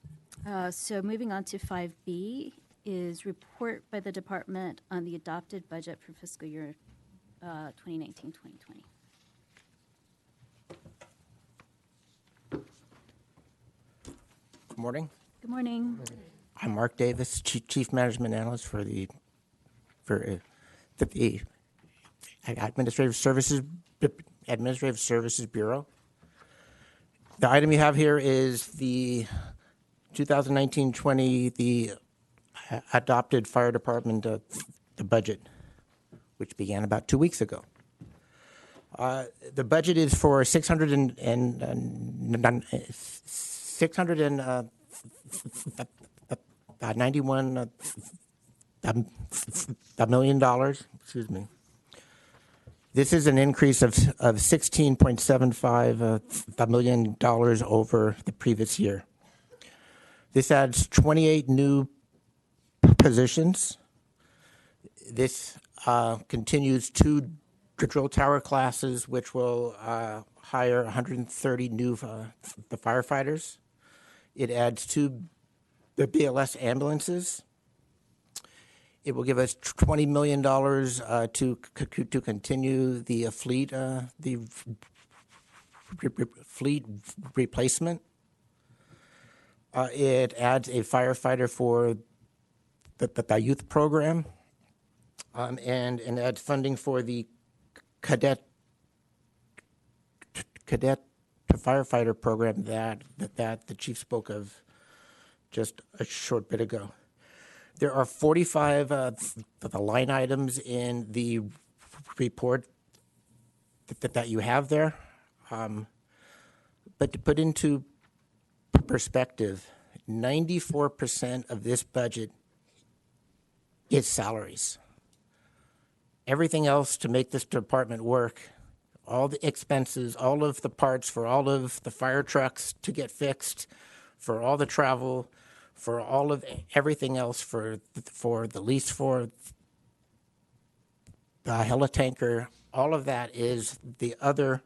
So moving on to 5B is report by the department on the adopted budget for fiscal year 2019-2020. Good morning. Good morning. I'm Mark Davis, Chief Management Analyst for the Administrative Services Bureau. The item you have here is the 2019-20, the adopted fire department the budget, which began about 2 weeks ago. The budget is for $691 million. Excuse me. This is an increase of $16.75 million over the previous year. This adds 28 new positions. This continues 2 drill tower classes, which will hire 130 new the firefighters. It adds 2 the BLS ambulances. It will give us $20 million to continue the fleet replacement. It adds a firefighter for the youth program, and adds funding for the cadet firefighter program that the chief spoke of just a short bit ago. There are 45 the line items in the report that you have there. But to put into perspective, 94% of this budget is salaries. Everything else to make this department work, all the expenses, all of the parts for all of the fire trucks to get fixed, for all the travel, for all of everything else, for the lease for the helitanker, all of that is the other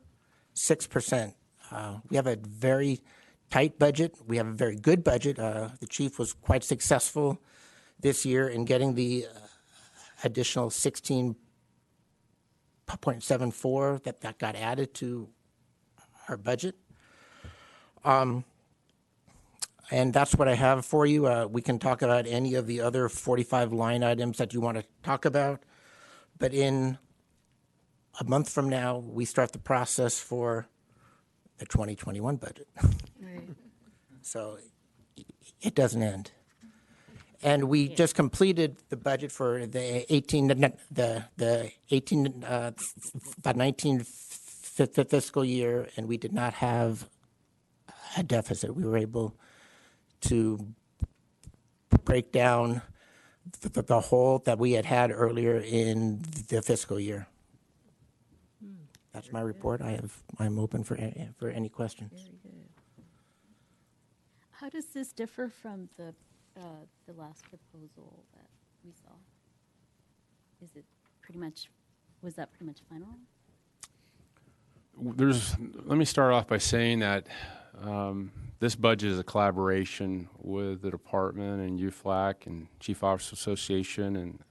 6%. We have a very tight budget. We have a very good budget. The chief was quite successful this year in getting the additional 16.74 that got added to our budget. And that's what I have for you. We can talk about any of the other 45 line items that you want to talk about. But in a month from now, we start the process for the 2021 budget. Right. So it doesn't end. And we just completed the budget for the 19 fiscal year, and we did not have a deficit. We were able to break down the hole that we had earlier in the fiscal year. That's my report. I'm open for any questions. Very good. How does this differ from the last proposal that we saw? Is it was that pretty much final? Let me start off by saying that this budget is a collaboration with the department and UFLAC and Chief Officers Association and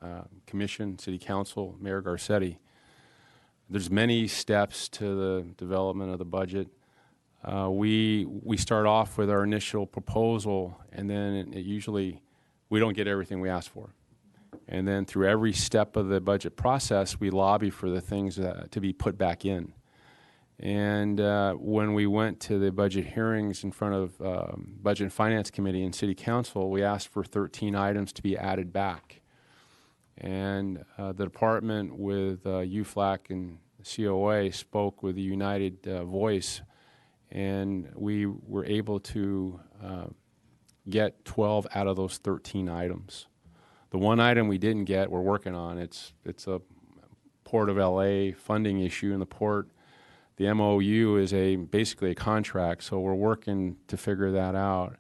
Commission, City Council, Mayor Garcetti. There's many steps to the development of the budget. We start off with our initial proposal, and then usually we don't get everything we ask for. And then through every step of the budget process, we lobby for the things to be put back in. And when we went to the budget hearings in front of Budget and Finance Committee and City Council, we asked for 13 items to be added back. And the department with UFLAC and COA spoke with a united voice, and we were able to get 12 out of those 13 items. The one item we didn't get, we're working on. It's a Port of LA funding issue, and the MOU is basically a contract, so we're working to figure that out.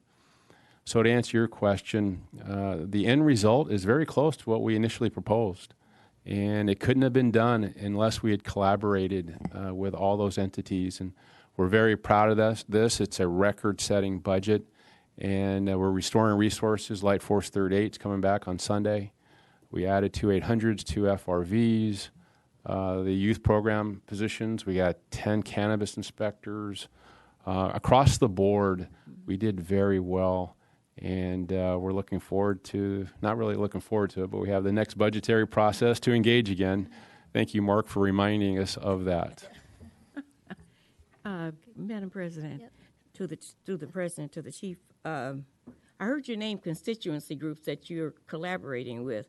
So to answer your question, the end result is very close to what we initially proposed, and it couldn't have been done unless we had collaborated with all those entities, and we're very proud of this. It's a record-setting budget, and we're restoring resources. Light Force 38 is coming back on Sunday. We added 2 800s, 2 FRVs. The youth program positions, we got 10 cannabis inspectors. Across the board, we did very well, and we're looking forward to, not really looking forward to it, but we have the next budgetary process to engage again. Thank you, Mark, for reminding us of that. Madam President, Yep. to the President, to the Chief, I heard your name constituency groups that you're collaborating with.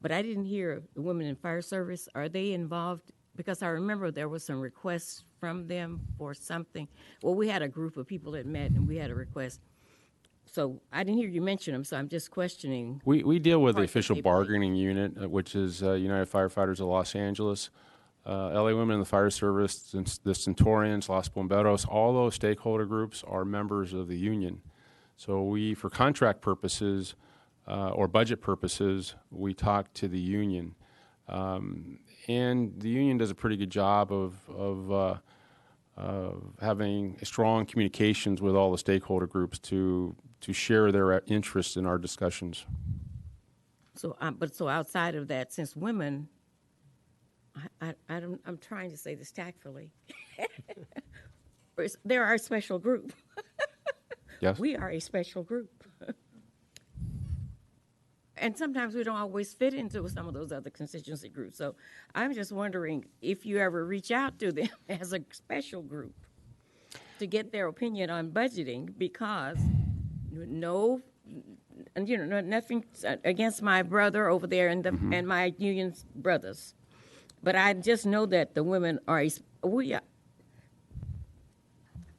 But I didn't hear the Women in Fire Service. Are they involved? Because I remember there was some requests from them for something. Well, we had a group of people that met, and we had a request. So I didn't hear you mention them, so I'm just questioning. We deal with the part that official they play. bargaining unit, which is United Firefighters of Los Angeles. LA Women in the Fire Service, the Centurions, Los Bomberos, all those stakeholder groups are members of the union. So we, for contract purposes or budget purposes, we talk to the union. And the union does a pretty good job of having strong communications with all the stakeholder groups to share their interest in our discussions. So, but so outside of that, since women, I'm trying to say this tactfully, there are a special group. Yes. We are a special group. And sometimes we don't always fit into some of those other constituency groups. So I'm just wondering if you ever reach out to them as a special group to get their opinion on budgeting, because nothing against my brother over there and and my union brothers, but I just know that the women are we are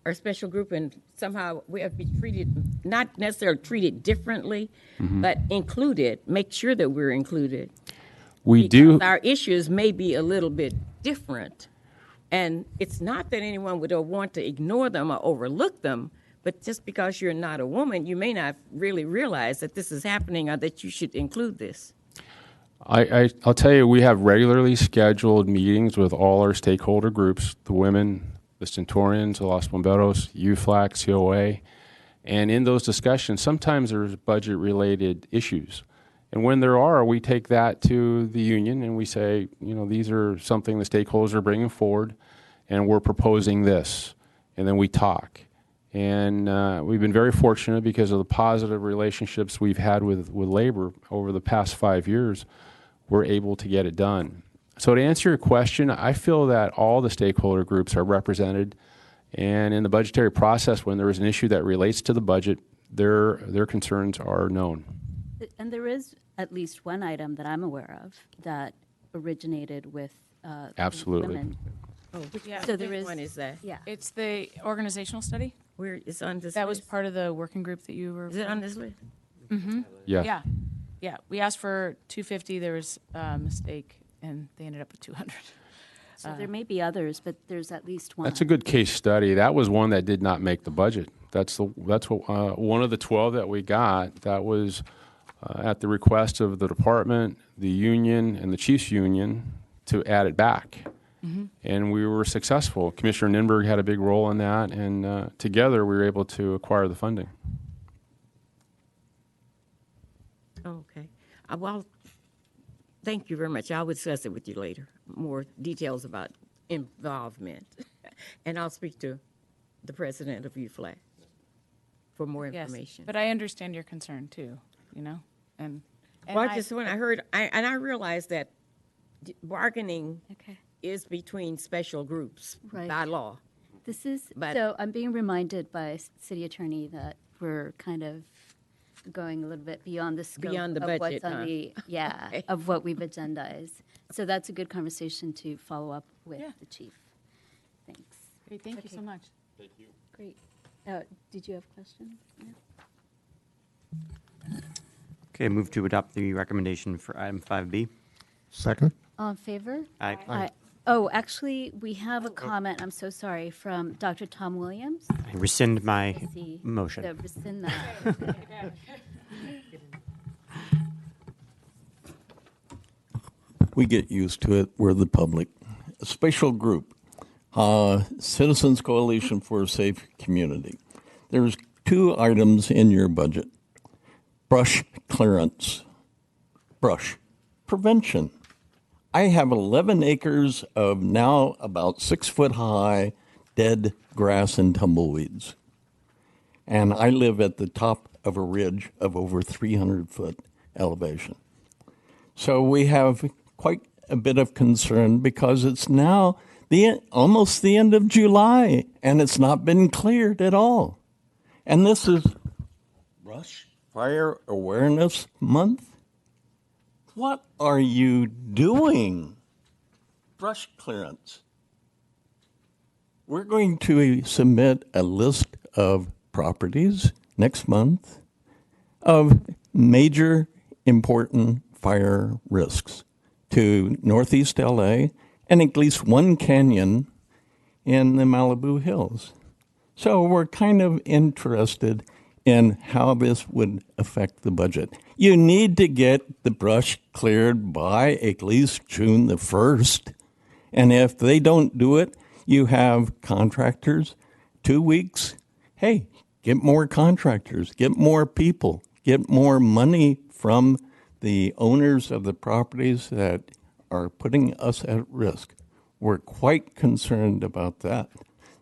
a special group, and somehow we have to be treated, not necessarily treated differently, but included. Make sure that we're included. We do. Our issues may be a little bit different, and it's not that anyone would want to ignore them or overlook them, but just because you're not a woman, you may not really realize that this is happening or that you should include this. I'll tell you, we have regularly scheduled meetings with all our stakeholder groups, the women, the Centurions, the Los Bomberos, UFLAC, COA, and in those discussions, sometimes there's budget-related issues. And when there are, we take that to the union and we say, these are something the stakeholders are bringing forward, and we're proposing this. And then we talk. And we've been very fortunate because of the positive relationships we've had with labor over the past 5 years, we're able to get it done. So to answer your question, I feel that all the stakeholder groups are represented, and in the budgetary process, when there is an issue that relates to the budget, their concerns are known. And there is at least one item that I'm aware of that originated with Absolutely. women. Oh, which So there is one is that? Yeah. It's the organizational study. Where it's on this That was list? part of the working group that you were. Is it on this list? Yeah. Yeah. We asked for 250. There was a mistake, and they ended up with 200. So there may be others, but there's at least one. That's a good case study. That was one that did not make the budget. That's what one of the 12 that we got. That was at the request of the department, the union, and the chiefs union to add it back. And we were successful. Commissioner Ninberg had a big role in that, and together we were able to acquire the funding. Okay. Well, thank you very much. I'll discuss it with you later. More details about involvement. And I'll speak to the president of UFLAG for more information. Yes, but I understand your concern too, And well, when I heard, I realized that bargaining is between special groups by law. This is, so I'm being reminded by city attorney that we're kind of going a little bit beyond the scope Beyond the of budget, what's on huh? of what we've agendized. So that's a good conversation to follow up with the chief. Thanks. Great, thank you so much. Great. Did you have questions? Okay, move to adopt the recommendation for item 5B. Second? All in favor? Aye. Oh, actually, we have a comment, I'm so sorry, from Dr. Tom Williams. I rescind my See, motion. so rescind that. We get used to it. We're the public. A special group, Citizens Coalition for a Safe Community. There's 2 items in your budget. Brush clearance, brush prevention. I have 11 acres of now about 6 foot high dead grass and tumbleweeds. And I live at the top of a ridge of over 300 foot elevation. So we have quite a bit of concern because it's now almost the end of July and it's not been cleared at all. And this is Brush Fire Awareness Month. What are you doing? Brush clearance. We're going to submit a list of properties next month of major important fire risks to Northeast LA and at least one canyon in the Malibu Hills. So we're kind of interested in how this would affect the budget. You need to get the brush cleared by at least June the 1st. And if they don't do it, you have contractors, 2 weeks. Hey, get more contractors, get more people, get more money from the owners of the properties that are putting us at risk. We're quite concerned about that.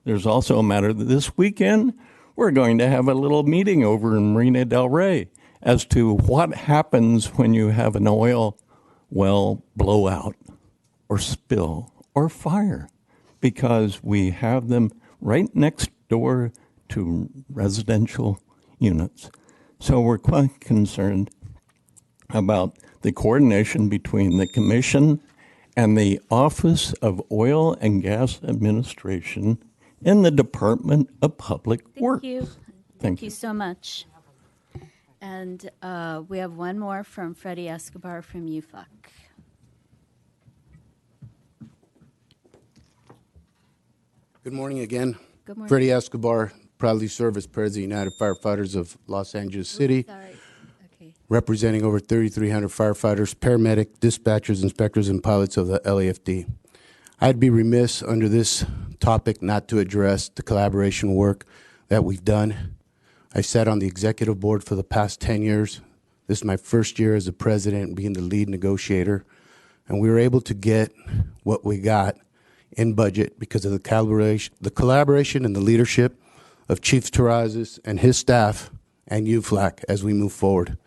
There's also a matter that this weekend we're going to have a little meeting over in Marina del Rey as to what happens when you have an oil well blowout or spill or fire, because we have them right next door to residential units. So we're quite concerned about the coordination between the Commission and the Office of Oil and Gas Administration in the Department of Public Works. Thank you. Thank you so much. And we have one more from Freddie Escobar from UFUC. Good morning again. Good morning. Freddie Escobar, proudly serve as President of United Firefighters of Los Angeles City, Sorry. Okay. representing over 3,300 firefighters, paramedic, dispatchers, inspectors, and pilots of the LAFD. I'd be remiss under this topic not to address the collaboration work that we've done. I sat on the executive board for the past 10 years. This is my first year as a president, being the lead negotiator, and we were able to get what we got in budget because of the collaboration and the leadership of Chief Terrazas and his staff and UFLAC as we move forward.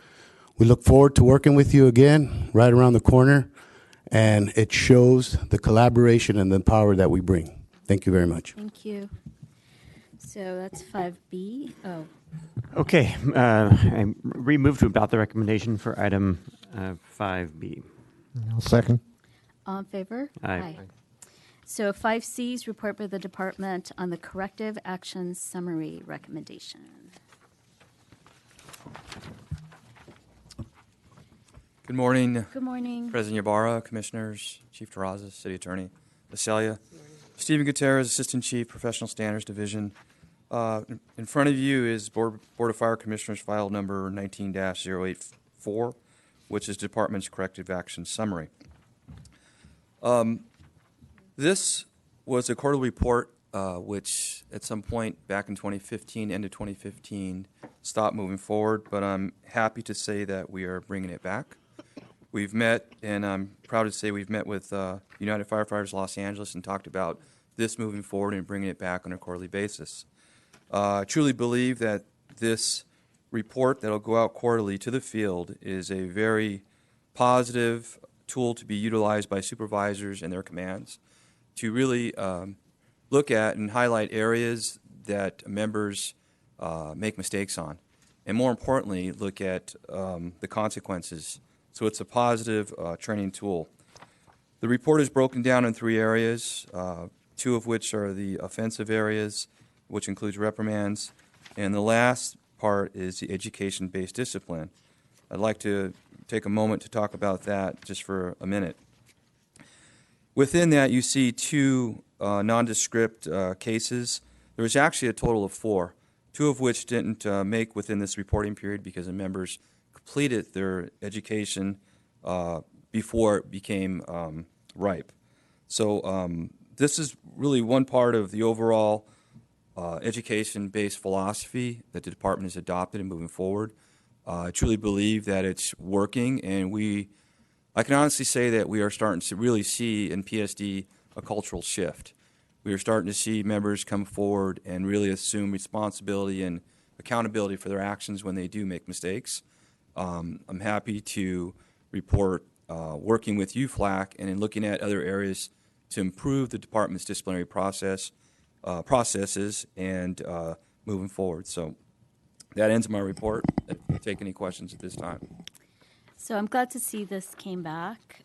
We look forward to working with you again right around the corner, and it shows the collaboration and the power that we bring. Thank you very much. Thank you. So that's 5B. Oh, Okay, I removed to adopt the recommendation for item 5B. I'll second. all in favor? Aye. So 5C is report by the department on the corrective action summary recommendation. Good morning. Good morning. President Ybarra, Commissioners, Chief Terrazas, City Attorney Visalia, Stephen Gutierrez, Assistant Chief, Professional Standards Division. In front of you is Board of Fire Commissioners file number 19-084, which is Department's corrective action summary. This was a quarterly report which at some point back in 2015, end of 2015, stopped moving forward, but I'm happy to say that we are bringing it back. We've met, and I'm proud to say we've met with United Firefighters Los Angeles and talked about this moving forward and bringing it back on a quarterly basis. I truly believe that this report that will go out quarterly to the field is a very positive tool to be utilized by supervisors and their commands to really look at and highlight areas that members make mistakes on, and more importantly, look at the consequences. So it's a positive training tool. The report is broken down in 3 areas, 2 of which are the offensive areas, which includes reprimands, and the last part is the education-based discipline. I'd like to take a moment to talk about that just for a minute. Within that, you see 2 nondescript cases. There was actually a total of 4, 2 of which didn't make within this reporting period because the members completed their education before it became ripe. So this is really one part of the overall education-based philosophy that the department has adopted and moving forward. I truly believe that it's working, and I can honestly say that we are starting to really see in PSD a cultural shift. We are starting to see members come forward and really assume responsibility and accountability for their actions when they do make mistakes. I'm happy to report working with UFLAC and in looking at other areas to improve the department's disciplinary processes and moving forward. So that ends my report. I'll take any questions at this time. So I'm glad to see this came back.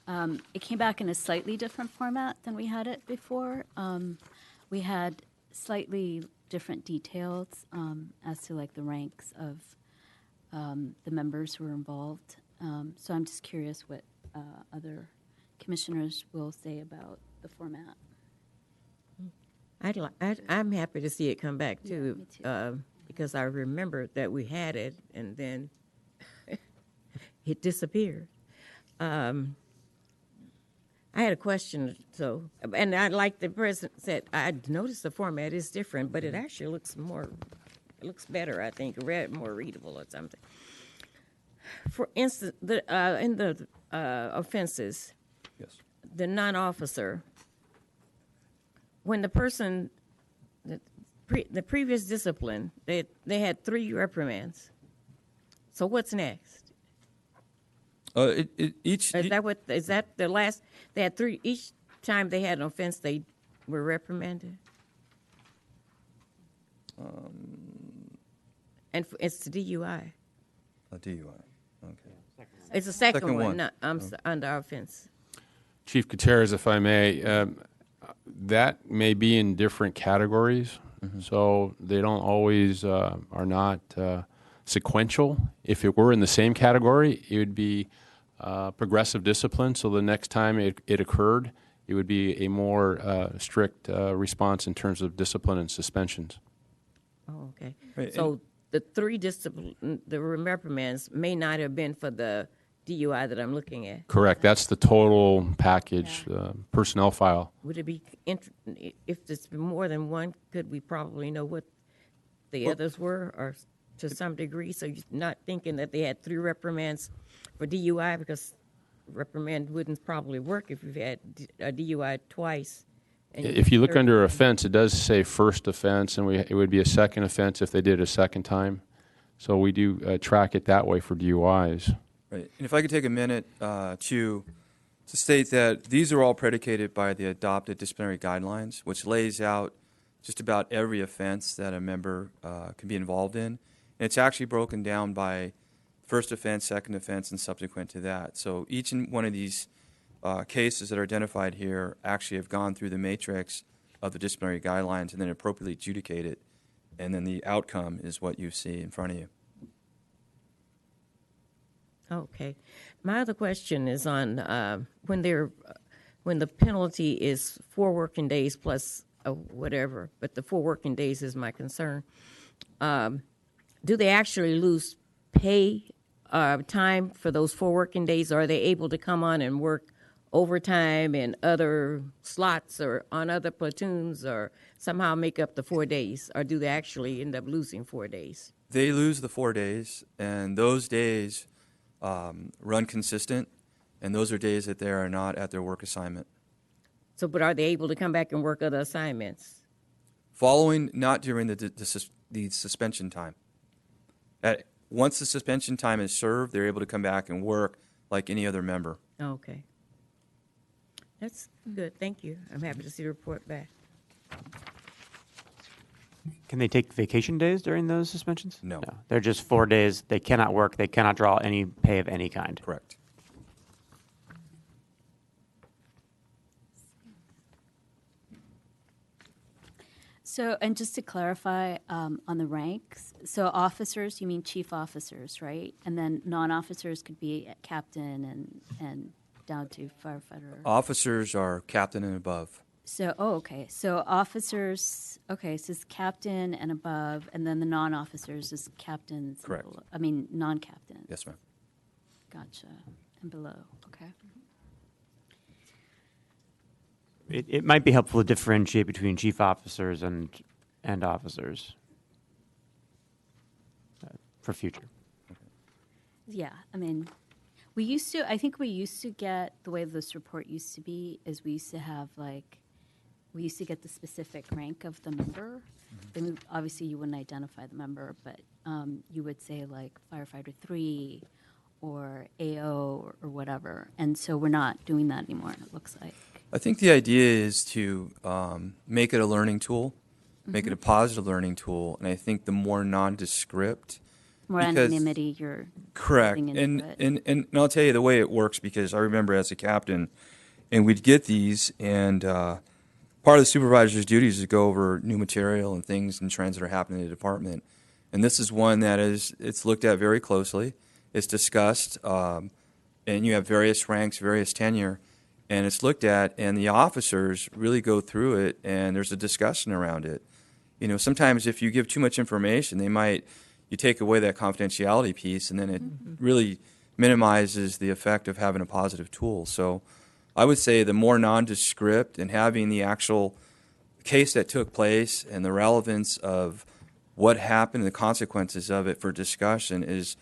It came back in a slightly different format than we had it before. We had slightly different details as to like the ranks of the members who were involved. So I'm just curious what other commissioners will say about the format. I'm happy to see it come back too, me too. because I remember that we had it and then it disappeared. I had a question, and I like the president said, I noticed the format is different, but it actually looks better, I think, more readable or something. For instance, in the offenses, Yes. the non-officer, when the person, the previous discipline, they had 3 reprimands. So what's next? Each Is that the last? They had 3 each time they had an offense. They were reprimanded. And it's the DUI. a DUI. Okay. It's the second Second one. one. Not, under offense. Chief Gutierrez, if I may, that may be in different categories, so they don't always are not sequential. If it were in the same category, it would be progressive discipline. So the next time it occurred, it would be a more strict response in terms of discipline and suspensions. Oh, okay. Right, So the 3 the reprimands may not have been for the DUI that I'm looking at. Correct. That's the total package, personnel file. Would it be if it's more than one? Could we probably know what the others were, or to some degree? So you're not thinking that they had 3 reprimands for DUI, because reprimand wouldn't probably work if you've had a DUI twice. And If you look third under one. offense, it does say first offense, and it would be a second offense if they did it a second time. So we do track it that way for DUIs. Right. And if I could take a minute to state that these are all predicated by the adopted disciplinary guidelines, which lays out just about every offense that a member can be involved in. And it's actually broken down by first offense, second offense, and subsequent to that. So each and one of these cases that are identified here actually have gone through the matrix of the disciplinary guidelines and then appropriately adjudicated. And then the outcome is what you see in front of you. Okay. My other question is on when the penalty is 4 working days plus whatever, but the 4 working days is my concern. Do they actually lose pay time for those 4 working days? Or are they able to come on and work overtime in other slots or on other platoons, or somehow make up the 4 days? Or do they actually end up losing 4 days? They lose the 4 days, and those days run consistent, and those are days that they are not at their work assignment. So, but are they able to come back and work other assignments? Following, not during the suspension time. Once the suspension time is served, they're able to come back and work like any other member. Okay. That's good. Thank you. I'm happy to see the report back. Can they take vacation days during those suspensions? No. They're just 4 days. They cannot work. They cannot draw any pay of any kind. Correct. So, and just to clarify on the ranks, so officers, you mean chief officers, right? And then non-officers could be captain and down to firefighter. Officers are captain and above. So, okay. So officers, okay, so it's captain and above, and then the non-officers is captains. Correct. And below, I mean, non-captains. Yes, ma'am. Gotcha. And below, okay. It might be helpful to differentiate between chief officers and officers for future. Yeah, I mean, I think we used to get, the way this report used to be, is we used to have we used to get the specific rank of the member. I mean, obviously, you wouldn't identify the member, but you would say like firefighter 3 or AO or whatever. And so we're not doing that anymore, it looks like. I think the idea is to make it a learning tool, make it a positive learning tool, and I think the more nondescript, More anonymity you're correct, putting into it. and I'll tell you the way it works, because I remember as a captain, and we'd get these, and part of the supervisor's duties is to go over new material and things and trends that are happening in the department, and this is one that it's looked at very closely, it's discussed, and you have various ranks, various tenure. and it's looked at, and the officers really go through it, and there's a discussion around it. You know, sometimes if you give too much information, you take away that confidentiality piece, and then it really minimizes the effect of having a positive tool. So I would say the more nondescript and having the actual case that took place and the relevance of what happened and the consequences of it for discussion is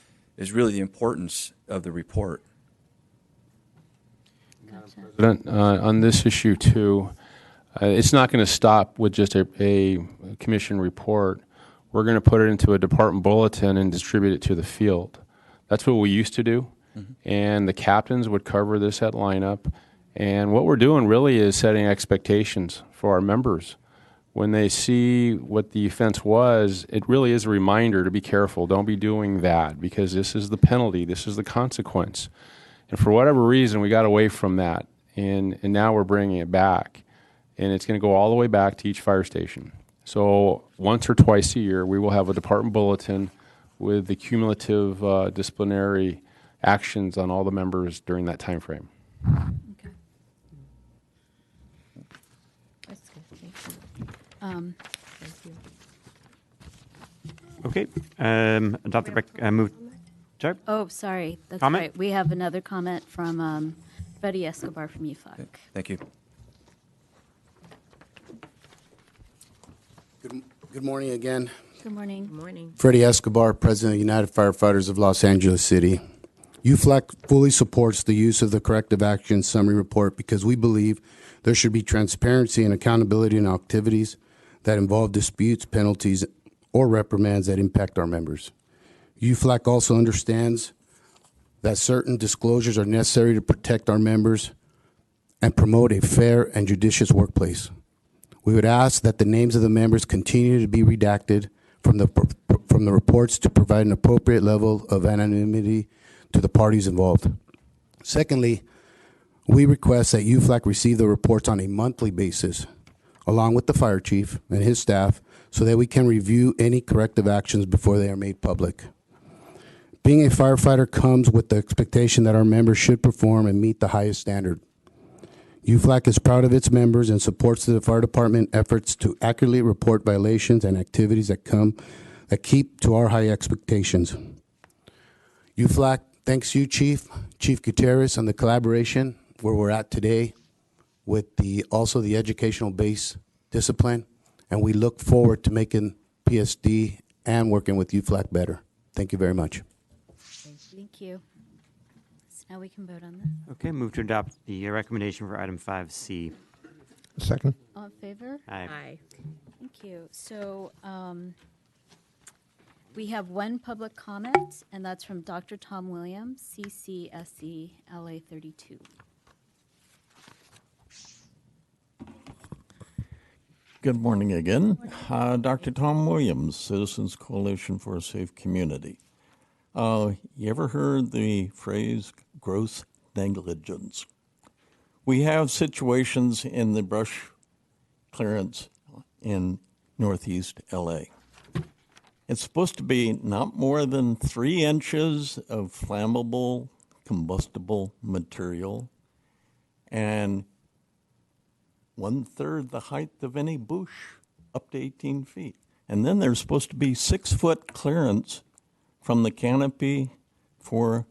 really the importance of the report. President, on this issue too, it's not going to stop with just a commission report. We're going to put it into a department bulletin and distribute it to the field. That's what we used to do, and the captains would cover this at lineup. And what we're doing really is setting expectations for our members. When they see what the offense was, it really is a reminder to be careful. Don't be doing that, because this is the penalty. This is the consequence. And for whatever reason, we got away from that, and now we're bringing it back. And it's going to go all the way back to each fire station. So once or twice a year, we will have a department bulletin with the cumulative disciplinary actions on all the members during that time frame. Okay. That's good. Thank you. Okay. Dr. move. Sorry. Oh, sorry. That's Comment? right. We have another comment from Freddie Escobar from UFOC. Thank you. Good morning again. Good morning. Good morning. Freddie Escobar, President of the United Firefighters of Los Angeles City. UFLAC fully supports the use of the corrective action summary report because we believe there should be transparency and accountability in activities that involve disputes, penalties, or reprimands that impact our members. UFLAC also understands that certain disclosures are necessary to protect our members and promote a fair and judicious workplace. We would ask that the names of the members continue to be redacted from the reports to provide an appropriate level of anonymity to the parties involved. Secondly, we request that UFLAC receive the reports on a monthly basis, along with the fire chief and his staff, so that we can review any corrective actions before they are made public. Being a firefighter comes with the expectation that our members should perform and meet the highest standard. UFLAC is proud of its members and supports the fire department efforts to accurately report violations and activities that keep to our high expectations. UFLAC thanks you, Chief Gutierrez, on the collaboration where we're at today with also the educational base discipline, and we look forward to making PSD and working with UFLAC better. Thank you very much. Thank you. So now we can vote on this. Okay, move to adopt the recommendation for item 5C. Second. All in favor? Aye. Aye. Thank you. So we have one public comment, and that's from Dr. Tom Williams, CCSE, LA 32. Good morning again. Dr. Tom Williams, Citizens Coalition for a Safe Community. You ever heard the phrase gross negligence? We have situations in the brush clearance in Northeast LA. It's supposed to be not more than 3 inches of flammable, combustible material and 1/3 the height of any bush, up to 18 feet. And then there's supposed to be 6-foot clearance from the canopy for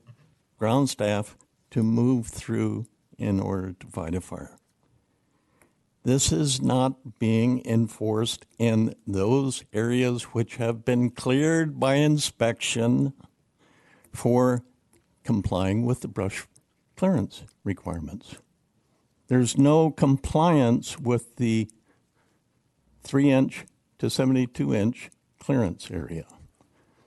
ground staff to move through in order to fight a fire. This is not being enforced in those areas which have been cleared by inspection for complying with the brush clearance requirements. There's no compliance with the 3-inch to 72-inch clearance area.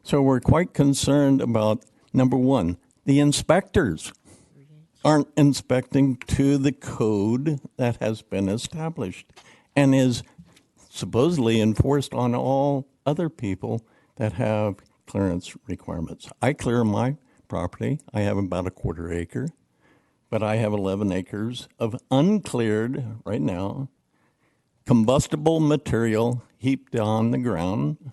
So we're quite concerned about, number one, the inspectors aren't inspecting to the code that has been established and is supposedly enforced on all other people that have clearance requirements. I clear my property. I have about a 1/4 acre, but I have 11 acres of uncleared right now, combustible material heaped on the ground,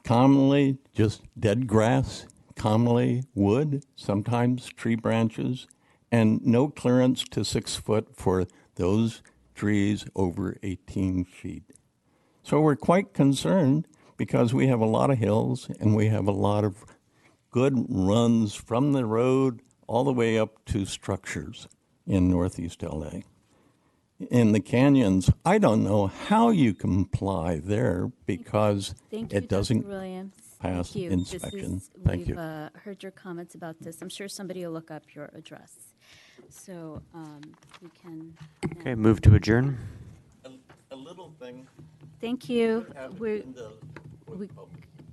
commonly just dead grass, commonly wood, sometimes tree branches, and no clearance to 6 foot for those trees over 18 feet. So we're quite concerned because we have a lot of hills and we have a lot of good runs from the road all the way up to structures in Northeast LA. In the canyons, I don't know how you comply there because Thank you, it doesn't Dr. Williams. pass Thank you. inspection. Thank you. We've heard your comments about this. I'm sure somebody will look up your address. So we can. Okay, now- move to adjourn. A little thing. Thank you. Have it We in the-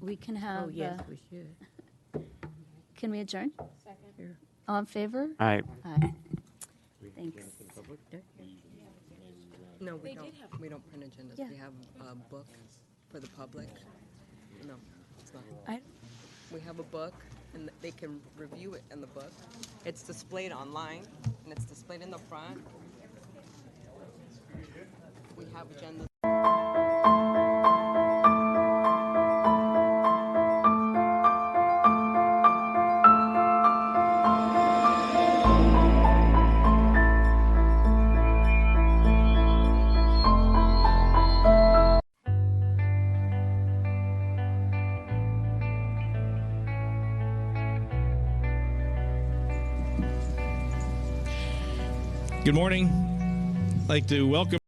we can have. Oh, yes, we should. Can we adjourn? Second. All in favor? Aye. Aye. Thanks. No, we don't. We don't print agendas. Yeah. We have a book for the public. No, it's not. I, We have a book, and they can review it in the book. It's displayed online, and it's displayed in the front. We have agendas. Good morning. I'd like to welcome